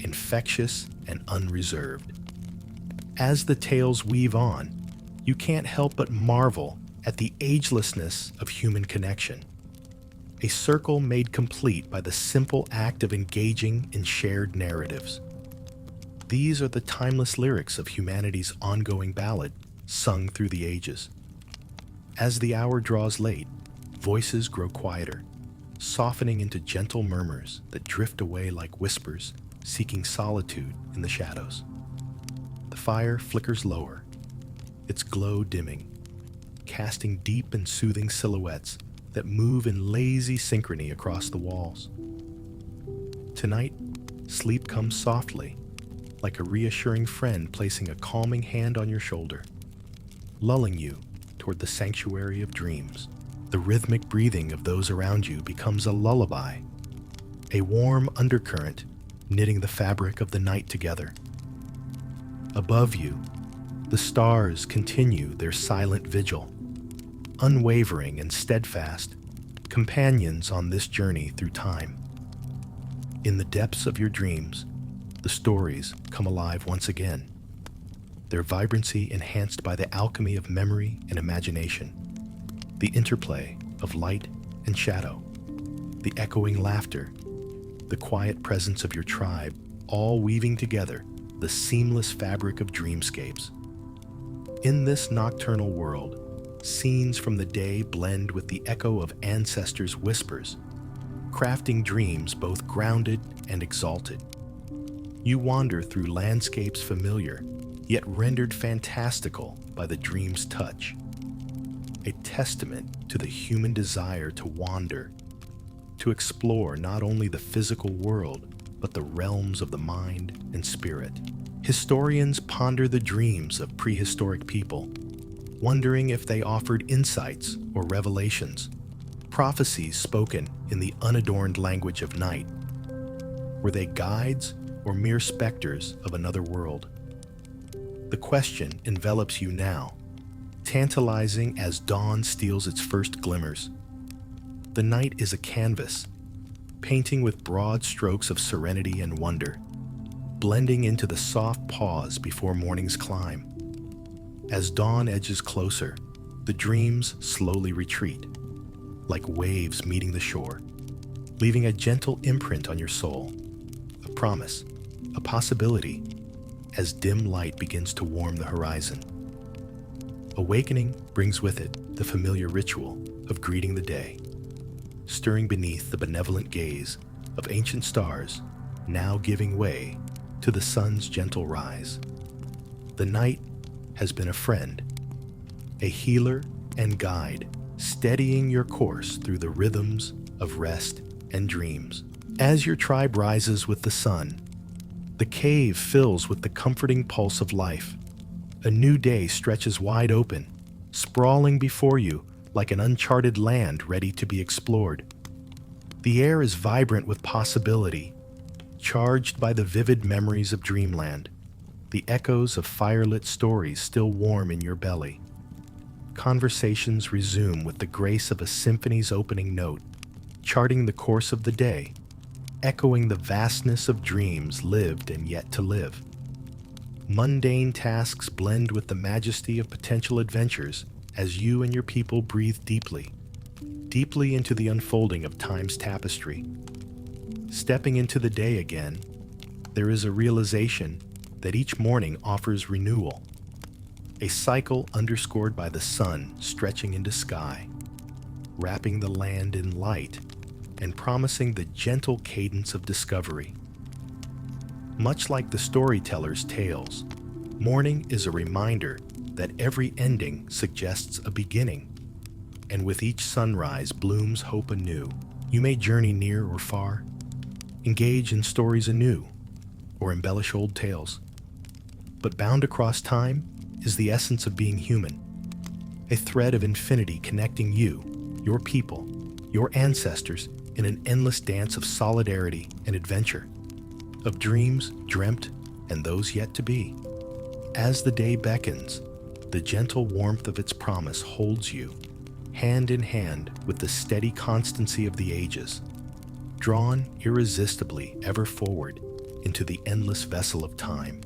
infectious and unreserved. As the tales weave on, you can't help but marvel at the agelessness of human connection, a circle made complete by the simple act of engaging in shared narratives. These are the timeless lyrics of humanity's ongoing ballad, sung through the ages. As the hour draws late, voices grow quieter, softening into gentle murmurs that drift away like whispers, seeking solitude in the shadows. The fire flickers lower, its glow dimming, casting deep and soothing silhouettes that move in lazy synchrony across the walls. Tonight, sleep comes softly, like a reassuring friend placing a calming hand on your shoulder, lulling you toward the sanctuary of dreams. The rhythmic breathing of those around you becomes a lullaby, a warm undercurrent knitting the fabric of the night together. Above you, the stars continue their silent vigil, unwavering and steadfast, companions on this journey through time. In the depths of your dreams, the stories come alive once again, their vibrancy enhanced by the alchemy of memory and imagination, the interplay of light and shadow, the echoing laughter, the quiet presence of your tribe, all weaving together the seamless fabric of dreamscapes. In this nocturnal world, scenes from the day blend with the echo of ancestors' whispers, crafting dreams both grounded and exalted. You wander through landscapes familiar, yet rendered fantastical by the dream's touch, a testament to the human desire to wander, to explore not only the physical world, but the realms of the mind and spirit. Historians ponder the dreams of prehistoric people, wondering if they offered insights or revelations, prophecies spoken in the unadorned language of night. Were they guides or mere specters of another world? The question envelops you now, tantalizing as dawn steals its first glimmers. The night is a canvas, painting with broad strokes of serenity and wonder, blending into the soft pause before morning's climb. As dawn edges closer, the dreams slowly retreat, like waves meeting the shore, leaving a gentle imprint on your soul, a promise, a possibility, as dim light begins to warm the horizon. Awakening brings with it the familiar ritual of greeting the day, stirring beneath the benevolent gaze of ancient stars, now giving way to the sun's gentle rise. The night has been a friend, a healer and guide, steadying your course through the rhythms of rest and dreams. As your tribe rises with the sun, the cave fills with the comforting pulse of life. A new day stretches wide open, sprawling before you like an uncharted land ready to be explored. The air is vibrant with possibility, charged by the vivid memories of dreamland. the echoes of firelit stories still warm in your belly. Conversations resume with the grace of a symphony's opening note, charting the course of the day, echoing the vastness of dreams lived and yet to live. Mundane tasks blend with the majesty of potential adventures as you and your people breathe deeply, deeply into the unfolding of time's tapestry. Stepping into the day again, there is a realization that each morning offers renewal, a cycle underscored by the sun stretching into sky, wrapping the land in light and promising the gentle cadence of discovery. Much like the storyteller's tales, morning is a reminder that every ending suggests a beginning, and with each sunrise blooms hope anew. You may journey near or far, engage in stories anew, or embellish old tales. But bound across time is the essence of being human, a thread of infinity connecting you, your people, your ancestors in an endless dance of solidarity and adventure, of dreams dreamt and those yet to be. As the day beckons, the gentle warmth of its promise holds you, hand in hand with the steady constancy of the ages, drawn irresistibly ever forward into the endless vessel of time.